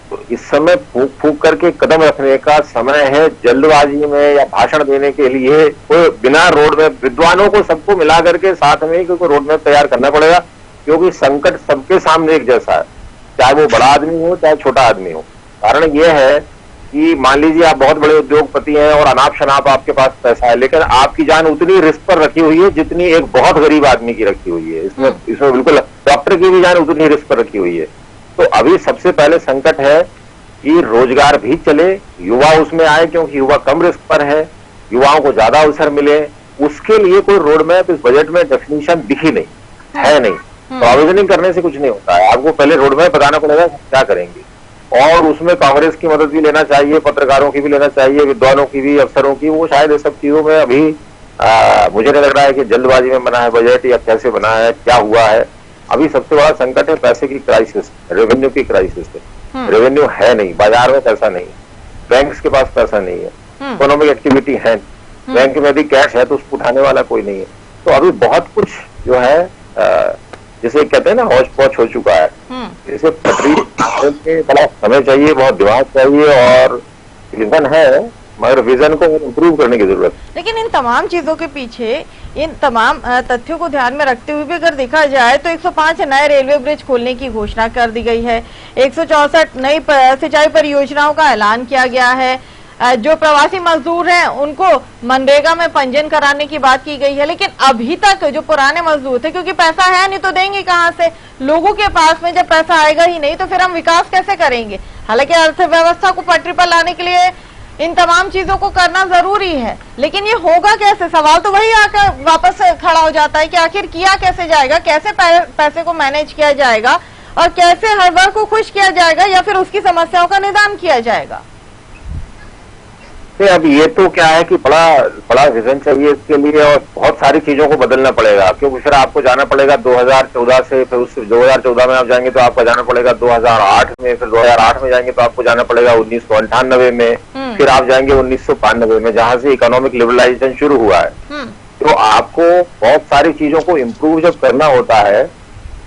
तो इस समय फूक फूक करके कदम रखने का समय है। जल्दबाजी में या भाषण देने के लिए कोई बिना रोड मैप, विद्वानों को सबको मिला करके साथ में क्योंकि रोड मैप तैयार करना पड़ेगा, क्योंकि संकट सबके सामने एक जैसा है, चाहे वो बड़ा आदमी हो चाहे छोटा आदमी हो। कारण यह है कि मान लीजिए आप बहुत बड़े उद्योगपति हैं और अनाप शनाप आपके पास पैसा है, लेकिन आपकी जान उतनी रिस्क पर रखी हुई है जितनी एक बहुत गरीब आदमी की रखी हुई है। इसमें बिल्कुल डॉक्टर की भी जान उतनी रिस्क पर रखी हुई है। तो अभी सबसे पहले संकट है कि रोजगार भी चले, युवा उसमें आए, क्योंकि युवा कम रिस्क पर है, युवाओं को ज्यादा अवसर मिले। उसके लिए कोई रोड मैप इस बजट में डेफिनेशन दिखी नहीं है, नहीं। प्रोविजनिंग करने से कुछ नहीं होता है, आपको पहले रोड मैप बताना पड़ेगा क्या करेंगे। और उसमें कांग्रेस की मदद भी लेना चाहिए, पत्रकारों की भी लेना चाहिए, विद्वानों की भी, अफसरों की। वो शायद इस सब चीजों में अभी मुझे नहीं लग रहा है कि जल्दबाजी में बना है बजट या कैसे बना है, क्या हुआ है। अभी सबसे बड़ा संकट है पैसे की क्राइसिस, रेवेन्यू की क्राइसिस है। रेवेन्यू है नहीं, बाजार में पैसा नहीं, बैंक के पास पैसा नहीं है, इकोनॉमिक एक्टिविटी है, बैंक में यदि कैश है तो उसको उठाने वाला कोई नहीं है। तो अभी बहुत कुछ जो है जिसे कहते हैं ना हौच पौच हो चुका है। इसे पटरी बड़ा समय चाहिए, बहुत दिमाग चाहिए और विजन है, मगर विजन को इम्प्रूव करने की जरूरत है। लेकिन इन तमाम चीजों के पीछे, इन तमाम तथ्यों को ध्यान में रखते हुए भी अगर देखा जाए तो 105 नए रेलवे ब्रिज खोलने की घोषणा कर दी गई है, 164 नई सिंचाई परियोजनाओं का ऐलान किया गया है, जो प्रवासी मजदूर हैं उनको मनरेगा में पंजीयन कराने की बात की गई है। लेकिन अभी तक जो पुराने मजदूर थे, क्योंकि पैसा है नहीं तो देंगे कहां से, लोगों के पास में जब पैसा आएगा ही नहीं तो फिर हम विकास कैसे करेंगे। हालांकि अर्थव्यवस्था को पटरी पर लाने के लिए इन तमाम चीजों को करना जरूरी है, लेकिन ये होगा कैसे? सवाल तो वही आकर वापस खड़ा हो जाता है कि आखिर किया कैसे जाएगा, कैसे पैसे को मैनेज किया जाएगा और कैसे हर वर्ग को खुश किया जाएगा या फिर उसकी समस्याओं का निदान किया जाएगा। अब ये तो क्या है कि बड़ा विजन चाहिए इसके लिए और बहुत सारी चीजों को बदलना पड़ेगा, क्योंकि फिर आपको जाना पड़ेगा 2014 से, फिर उस 2014 में आप जाएंगे तो आपको जाना पड़ेगा 2008 में, फिर 2008 में जाएंगे तो आपको जाना पड़ेगा 1998 में, फिर आप जाएंगे 1992 में, जहां से इकोनॉमिक लिबरलाइजेशन शुरू हुआ है। तो आपको बहुत सारी चीजों को इम्प्रूव जब करना होता है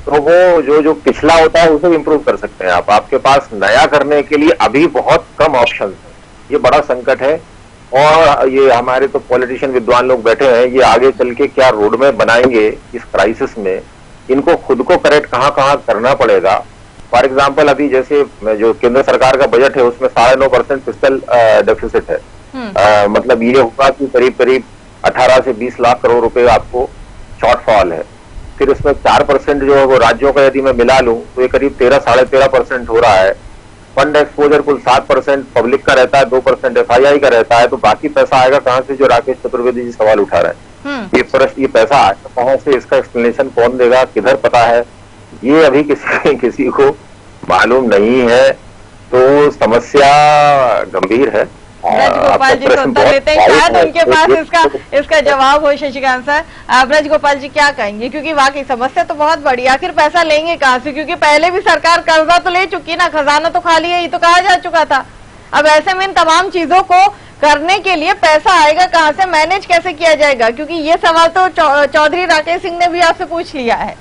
तो वो जो पिछला होता है उसे इम्प्रूव कर सकते हैं आप। आपके पास नया करने के लिए अभी बहुत कम ऑप्शन है, ये बड़ा संकट है। और ये हमारे तो पॉलिटिशियन विद्वान लोग बैठे हैं, ये आगे चल के क्या रोड मैप बनाएंगे इस क्राइसिस में, इनको खुद को करेक्ट कहाँ कहाँ करना पड़ेगा। फॉर एग्जांपल अभी जैसे जो केंद्र सरकार का बजट है उसमें 9.5% फिस्कल डेफिसिट है। मतलब ये होगा कि करीब करीब 18 से 20 लाख करोड़ रुपए आपको शॉर्टफॉल है। फिर इसमें 4% जो है वो राज्यों का यदि मैं मिला लूं तो ये करीब 13-13.5% हो रहा है। फंड एक्सपोजर कुल 7% पब्लिक का रहता है, 2% FII का रहता है। तो बाकी पैसा आएगा कहां से, जो राकेश चतुर्वेदी जी सवाल उठा रहे हैं। ये पैसा आएगा कहां से, इसका एक्सप्लेनेशन कौन देगा, किधर पता है, ये अभी किसी को मालूम नहीं है। तो समस्या गंभीर है। ब्रजगोपाल जी तो उत्तर देते हैं, शायद उनके पास इसका जवाब हो। शशिकांत सर, ब्रजगोपाल जी क्या कहेंगे? क्योंकि वाकई समस्या तो बहुत बड़ी, आखिर पैसा लेंगे कहाँ से? क्योंकि पहले भी सरकार कर्जा तो ले चुकी ना, खजाना तो खाली है, ये तो कहा जा चुका था। अब ऐसे में इन तमाम चीजों को करने के लिए पैसा आएगा कहाँ से, मैनेज कैसे किया जाएगा? क्योंकि ये सवाल तो चौधरी राकेश सिंह ने भी आपसे पूछ लिया है।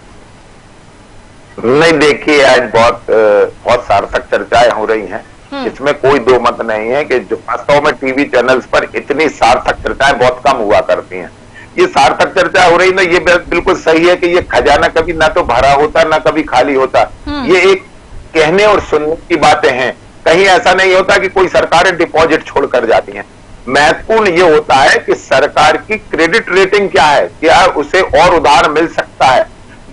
नहीं, देखिए आज बहुत सार्थक चर्चाएं हो रही हैं, इसमें कोई दो मत नहीं है कि जो वास्तव में टीवी चैनल्स पर इतनी सार्थक चर्चाएं बहुत कम हुआ करती हैं। ये सार्थक चर्चा हो रही ना, ये बिल्कुल सही है कि ये खजाना कभी ना तो भरा होता ना कभी खाली होता। ये एक कहने और सुनने की बातें हैं, कहीं ऐसा नहीं होता कि कोई सरकारें डिपॉजिट छोड़कर जाती हैं। महत्वपूर्ण ये होता है कि सरकार की क्रेडिट रेटिंग क्या है, क्या उसे और उधार मिल सकता है,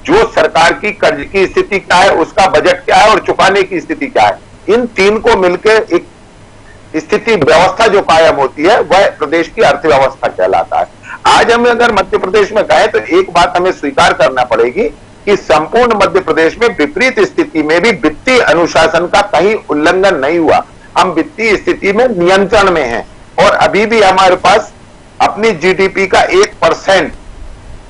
जो सरकार की कर्ज की स्थिति क्या है, उसका बजट क्या है और चुकाने की स्थिति क्या है। इन तीन को मिलकर एक स्थिति व्यवस्था जो कायम होती है वह प्रदेश की अर्थव्यवस्था कहलाता है। आज हम अगर मध्य प्रदेश में गए तो एक बात हमें स्वीकार करना पड़ेगी कि संपूर्ण मध्य प्रदेश में विपरीत स्थिति में भी वित्तीय अनुशासन का कहीं उल्लंघन नहीं हुआ। हम वित्तीय स्थिति में नियंत्रण में हैं और अभी भी हमारे पास अपनी जीडीपी का 1%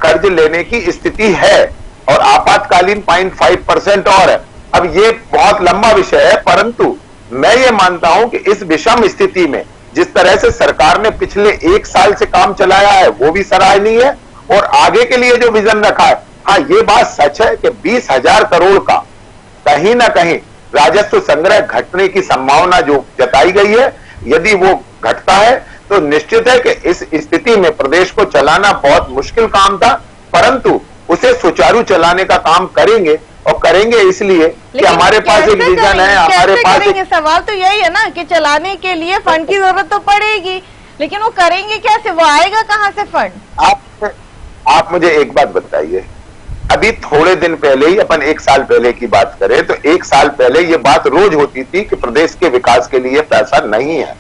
कर्ज लेने की स्थिति है और आपातकालीन 0.5% और है। अब ये बहुत लंबा विषय है, परंतु मैं ये मानता हूं कि इस विषम स्थिति में जिस तरह से सरकार ने पिछले 1 साल से काम चलाया है वो भी सराहनीय है और आगे के लिए जो विजन रखा है। हाँ, ये बात सच है कि 20,000 करोड़ का कहीं ना कहीं राजस्व संग्रह घटने की संभावना जो जताई गई है, यदि वो घटता है तो निश्चित है कि इस स्थिति में प्रदेश को चलाना बहुत मुश्किल काम था, परंतु उसे सुचारू चलाने का काम करेंगे, और करेंगे इसलिए कि हमारे पास एक विजन है, हमारे पास सवाल तो यही है ना कि चलाने के लिए फंड की जरूरत तो पड़ेगी, लेकिन वो करेंगे कैसे, वो आएगा कहाँ से फंड? आप मुझे एक बात बताइए, अभी थोड़े दिन पहले ही, अपन 1 साल पहले की बात करें तो 1 साल पहले ये बात रोज होती थी कि प्रदेश के विकास के लिए पैसा नहीं है,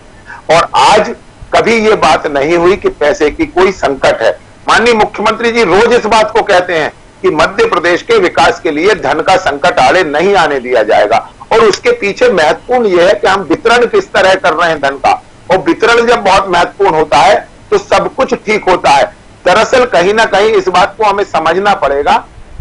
और आज कभी ये बात नहीं हुई कि पैसे की कोई संकट है। माननीय मुख्यमंत्री जी रोज इस बात को कहते हैं कि मध्य प्रदेश के विकास के लिए धन का संकट आड़े नहीं आने दिया जाएगा, और उसके पीछे महत्वपूर्ण यह है कि हम वितरण किस तरह कर रहे हैं धन का, और वितरण जब बहुत महत्वपूर्ण होता है तो सब कुछ ठीक होता है। दरअसल कहीं ना कहीं इस बात को हमें समझना पड़ेगा।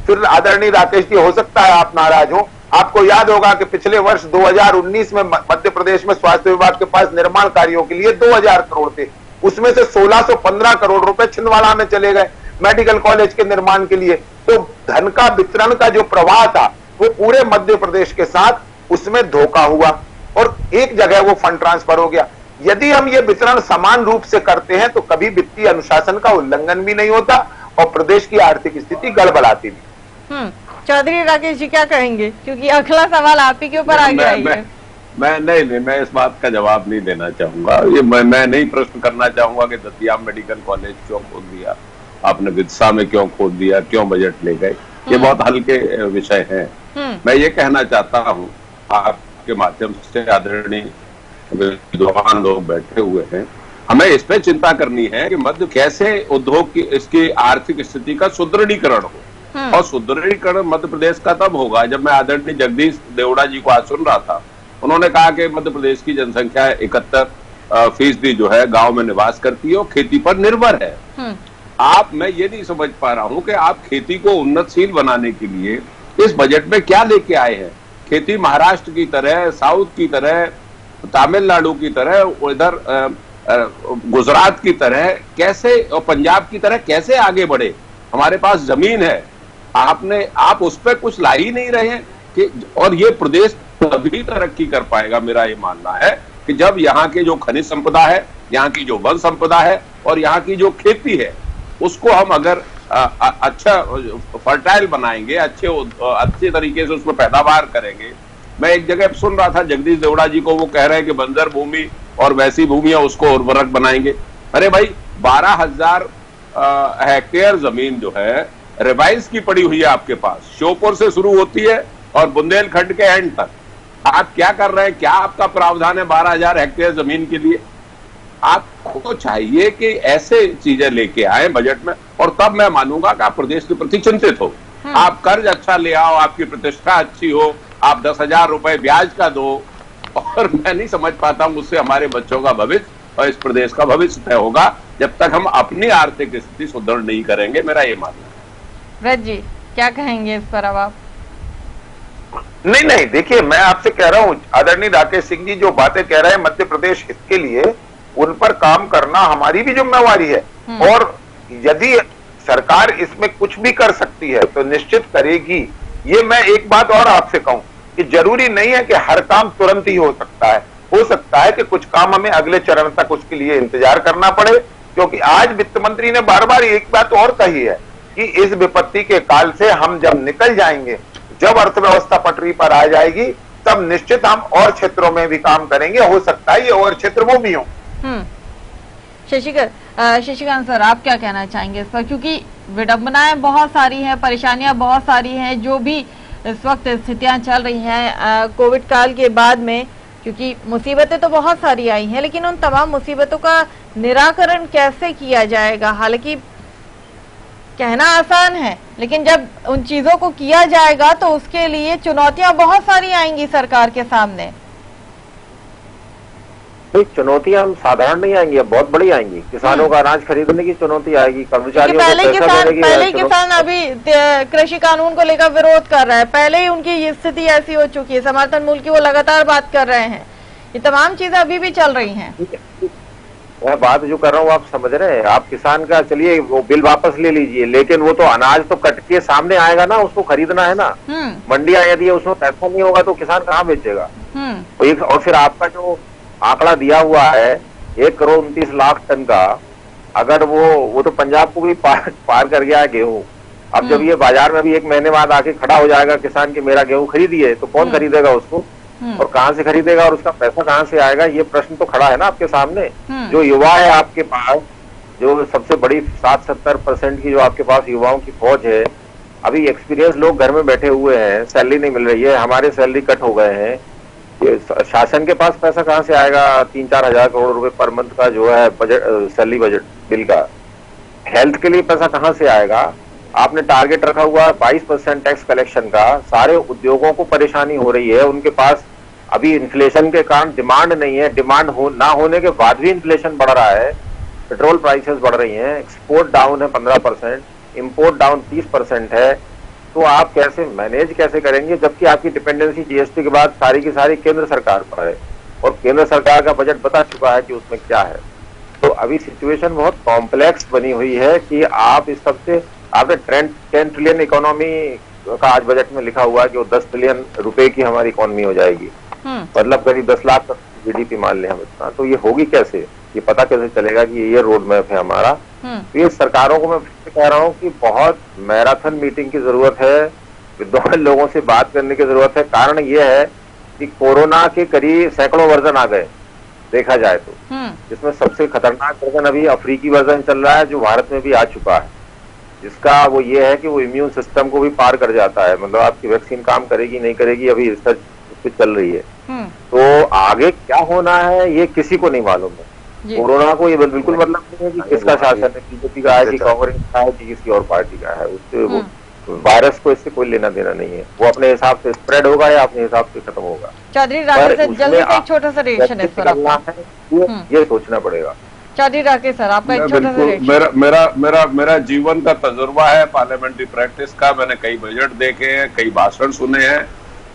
फिर आदरणीय राकेश जी, हो सकता है आप नाराज हो, आपको याद होगा कि पिछले वर्ष 2019 में मध्य प्रदेश में स्वास्थ्य विभाग के पास निर्माण कार्यों के लिए 2000 करोड़ थे, उसमें से 1615 करोड़ रुपए छिंदवाड़ा में चले गए मेडिकल कॉलेज के निर्माण के लिए। तो धन का वितरण का जो प्रवाह था वो पूरे मध्य प्रदेश के साथ, उसमें धोखा हुआ और एक जगह वो फंड ट्रांसफर हो गया। यदि हम ये वितरण समान रूप से करते हैं तो कभी वित्तीय अनुशासन का उल्लंघन भी नहीं होता और प्रदेश की आर्थिक स्थिति गड़बड़ाती नहीं। चौधरी राकेश जी क्या कहेंगे, क्योंकि अगला सवाल आप ही के ऊपर आ गया है। मैं इस बात का जवाब नहीं देना चाहूंगा। ये मैं नहीं प्रश्न करना चाहूंगा कि दतिया मेडिकल कॉलेज क्यों खोल दिया आपने, विदिशा में क्यों खोल दिया, क्यों बजट ले गए, ये बहुत हल्के विषय हैं। मैं ये कहना चाहता हूँ आपके माध्यम से, आदरणीय विद्वान लोग बैठे हुए हैं, हमें इस पे चिंता करनी है कि मध्य कैसे उद्योग की इसकी आर्थिक स्थिति का सुदृढ़ीकरण हो, और सुदृढ़ीकरण मध्य प्रदेश का तब होगा जब मैं आदरणीय जगदीश देवड़ा जी को आज सुन रहा था, उन्होंने कहा कि मध्य प्रदेश की जनसंख्या 71% जो है गांव में निवास करती है और खेती पर निर्भर है। मैं ये नहीं समझ पा रहा हूं कि आप खेती को उन्नतशील बनाने के लिए इस बजट में क्या लेके आए हैं। खेती महाराष्ट्र की तरह, साउथ की तरह, तमिलनाडु की तरह, इधर गुजरात की तरह कैसे, और पंजाब की तरह कैसे आगे बढ़े। हमारे पास जमीन है, आप उस पर कुछ ला ही नहीं रहे हैं कि, और ये प्रदेश तभी तरक्की कर पाएगा, मेरा ये मानना है कि जब यहाँ के जो खनिज संपदा है, यहाँ की जो वन संपदा है और यहाँ की जो खेती है, उसको हम अगर अच्छा फर्टाइल बनाएंगे, अच्छे तरीके से उसमें पैदावार करेंगे। मैं एक जगह सुन रहा था जगदीश देवड़ा जी को, वो कह रहे हैं कि बंजर भूमि और वैसी भूमियां उसको उर्वरक बनाएंगे। अरे भाई, 12,000 हेक्टेयर जमीन जो है रिवाइज की पड़ी हुई है आपके पास, श्योपुर से शुरू होती है और बुंदेलखंड के एंड तक। आप क्या कर रहे हैं, क्या आपका प्रावधान है 12,000 हेक्टेयर जमीन के लिए? आपको चाहिए कि ऐसे चीजें लेके आए बजट में, और तब मैं मानूंगा कि आप प्रदेश के प्रति चिंतित हो। आप कर्ज अच्छा ले आओ, आपकी प्रतिष्ठा अच्छी हो, आप 10,000 रुपए ब्याज का दो, और मैं नहीं समझ पाता हूं उससे हमारे बच्चों का भविष्य और इस प्रदेश का भविष्य तय होगा जब तक हम अपनी आर्थिक स्थिति सुदृढ़ नहीं करेंगे, मेरा ये मानना है। व्रत जी क्या कहेंगे इस पर अब आप? नहीं, देखिए मैं आपसे कह रहा हूं, आदरणीय राकेश सिंह जी जो बातें कह रहे हैं मध्य प्रदेश हित के लिए, उन पर काम करना हमारी भी जिम्मेवारी है, और यदि सरकार इसमें कुछ भी कर सकती है तो निश्चित करेगी। ये मैं एक बात और आपसे कहूं कि जरूरी नहीं है कि हर काम तुरंत ही हो सकता है कि कुछ काम हमें अगले चरण तक उसके लिए इंतजार करना पड़े, क्योंकि आज वित्त मंत्री ने बार बार एक बात और कही है कि इस विपत्ति के काल से हम जब निकल जाएंगे, जब अर्थव्यवस्था पटरी पर आ जाएगी, तब निश्चित हम और क्षेत्रों में भी काम करेंगे। हो सकता है ये और क्षेत्र वो भी हो। शशिकांत सर, आप क्या कहना चाहेंगे इस पर, क्योंकि विडंबनाएं बहुत सारी हैं, परेशानियां बहुत सारी हैं, जो भी इस वक्त स्थितियां चल रही हैं कोविड काल के बाद में, क्योंकि मुसीबतें तो बहुत सारी आई हैं, लेकिन उन तमाम मुसीबतों का निराकरण कैसे किया जाएगा? हालांकि कहना आसान है, लेकिन जब उन चीजों को किया जाएगा तो उसके लिए चुनौतियां बहुत सारी आएंगी सरकार के सामने। चुनौतियां हम साधारण नहीं आएंगी, अब बहुत बड़ी आएंगी। किसानों का अनाज खरीदने की चुनौती आएगी, कर्मचारियों को पैसा देने की। पहले किसान अभी कृषि कानून को लेकर विरोध कर रहा है, पहले ही उनकी स्थिति ऐसी हो चुकी है, समर्थन मूल्य की वो लगातार बात कर रहे हैं। ये तमाम चीजें अभी भी चल रही हैं। मैं बात जो कर रहा हूँ आप समझ रहे हैं। आप किसान का चलिए वो बिल वापस ले लीजिए, लेकिन वो तो अनाज तो कट के सामने आएगा ना, उसको खरीदना है ना। मंडियां यदि उसमें पैसा नहीं होगा तो किसान कहाँ बेचेगा? और फिर आपका जो आंकड़ा दिया हुआ है 1,29,00,000 टन का, अगर वो तो पंजाब को भी पार कर गया है गेहूं, अब जब ये बाजार में भी एक महीने बाद आके खड़ा हो जाएगा किसान की मेरा गेहूं खरीदिए, तो कौन खरीदेगा उसको और कहाँ से खरीदेगा और उसका पैसा कहाँ से आएगा, ये प्रश्न तो खड़ा है ना आपके सामने। जो युवा है आपके पास, जो सबसे बड़ी 60-70% की जो आपके पास युवाओं की फौज है, अभी एक्सपीरियंस लोग घर में बैठे हुए हैं, सैलरी नहीं मिल रही है, हमारे सैलरी कट हो गए हैं, ये शासन के पास पैसा कहाँ से आएगा 3-4 हजार करोड़ रुपए पर मंथ का जो है बजट, सैलरी बजट बिल का। हेल्थ के लिए पैसा कहाँ से आएगा? आपने टारगेट रखा हुआ 22% टैक्स कलेक्शन का, सारे उद्योगों को परेशानी हो रही है, उनके पास अभी इन्फ्लेशन के कारण डिमांड नहीं है, डिमांड ना होने के बाद भी इन्फ्लेशन बढ़ रहा है, पेट्रोल प्राइसेस बढ़ रही हैं, एक्सपोर्ट डाउन है 15%, इंपोर्ट डाउन 30% है, तो आप कैसे मैनेज कैसे करेंगे, जबकि आपकी डिपेंडेंसी जीएसटी के बाद सारी की सारी केंद्र सरकार पर है और केंद्र सरकार का बजट बता चुका है कि उसमें क्या है। तो अभी सिचुएशन बहुत कॉम्प्लेक्स बनी हुई है कि आप इस सबसे, आपने 10 ट्रिलियन इकोनॉमी का आज बजट में लिखा हुआ है कि वो 10 ट्रिलियन रुपए की हमारी इकोनॉमी हो जाएगी, मतलब करीब 10 लाख तक जीडीपी मान लें हम इतना, तो ये होगी कैसे, ये पता कैसे चलेगा कि ये रोड मैप है हमारा। तो ये सरकारों को मैं फिर कह रहा हूँ कि बहुत मैराथन मीटिंग की जरूरत है, विद्वान लोगों से बात करने की जरूरत है। कारण ये है कि कोरोना के करीब सैकड़ों वर्जन आ गए देखा जाए तो, जिसमें सबसे खतरनाक वर्जन अभी अफ्रीकी वर्जन चल रहा है जो भारत में भी आ चुका है, जिसका वो ये है कि वो इम्यून सिस्टम को भी पार कर जाता है, मतलब आपकी वैक्सीन काम करेगी नहीं करेगी अभी रिसर्च उस पर चल रही है। तो आगे क्या होना है ये किसी को नहीं मालूम है। कोरोना को ये बिल्कुल मतलब नहीं है कि किसका शासन है, बीजेपी का है कि कांग्रेस का है कि किसी और पार्टी का है, उससे वो वायरस को इससे कोई लेना देना नहीं है, वो अपने हिसाब से स्प्रेड होगा या अपने हिसाब से खत्म होगा। चौधरी राकेश सर, जल्दी से एक छोटा सा रिएक्शन इस पर आपका ये सोचना पड़ेगा। चौधरी राकेश सर, आपका एक छोटा सा रिएक्शन। मेरा जीवन का तजुर्बा है पार्लियामेंट्री प्रैक्टिस का, मैंने कई बजट देखे हैं, कई भाषण सुने हैं,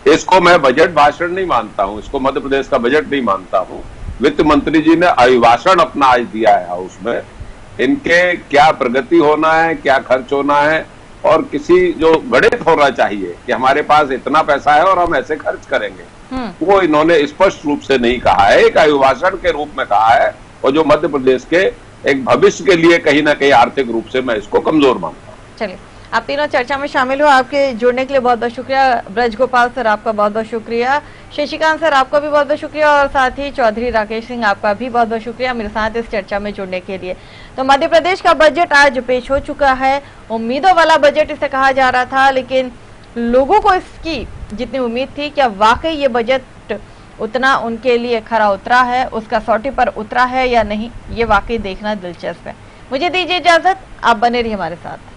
इसको मैं बजट भाषण नहीं मानता हूँ, इसको मध्य प्रदेश का बजट नहीं मानता हूँ। वित्त मंत्री जी ने अभिभाषण अपना आज दिया है हाउस में, इनके क्या प्रगति होना है, क्या खर्च होना है, और किसी जो गणित होना चाहिए कि हमारे पास इतना पैसा है और हम ऐसे खर्च करेंगे, वो इन्होंने स्पष्ट रूप से नहीं कहा है, एक अभिभाषण के रूप में कहा है, और जो मध्य प्रदेश के एक भविष्य के लिए कहीं ना कहीं आर्थिक रूप से मैं इसको कमजोर मानता हूँ। चलिए, आप तीनों चर्चा में शामिल हो, आपके जुड़ने के लिए बहुत बहुत शुक्रिया। ब्रज गोपाल सर, आपका बहुत बहुत शुक्रिया। शशिकांत सर, आपका भी बहुत बहुत शुक्रिया, और साथ ही चौधरी राकेश सिंह, आपका भी बहुत बहुत शुक्रिया मेरे साथ इस चर्चा में जुड़ने के लिए। तो मध्य प्रदेश का बजट आज पेश हो चुका है, उम्मीदों वाला बजट इसे कहा जा रहा था, लेकिन लोगों को इसकी जितनी उम्मीद थी, क्या वाकई ये बजट उतना उनके लिए खरा उतरा है, उसका सौटी पर उतरा है या नहीं, ये वाकई देखना दिलचस्प है। मुझे दीजिए इजाजत, आप बने रहिए हमारे साथ।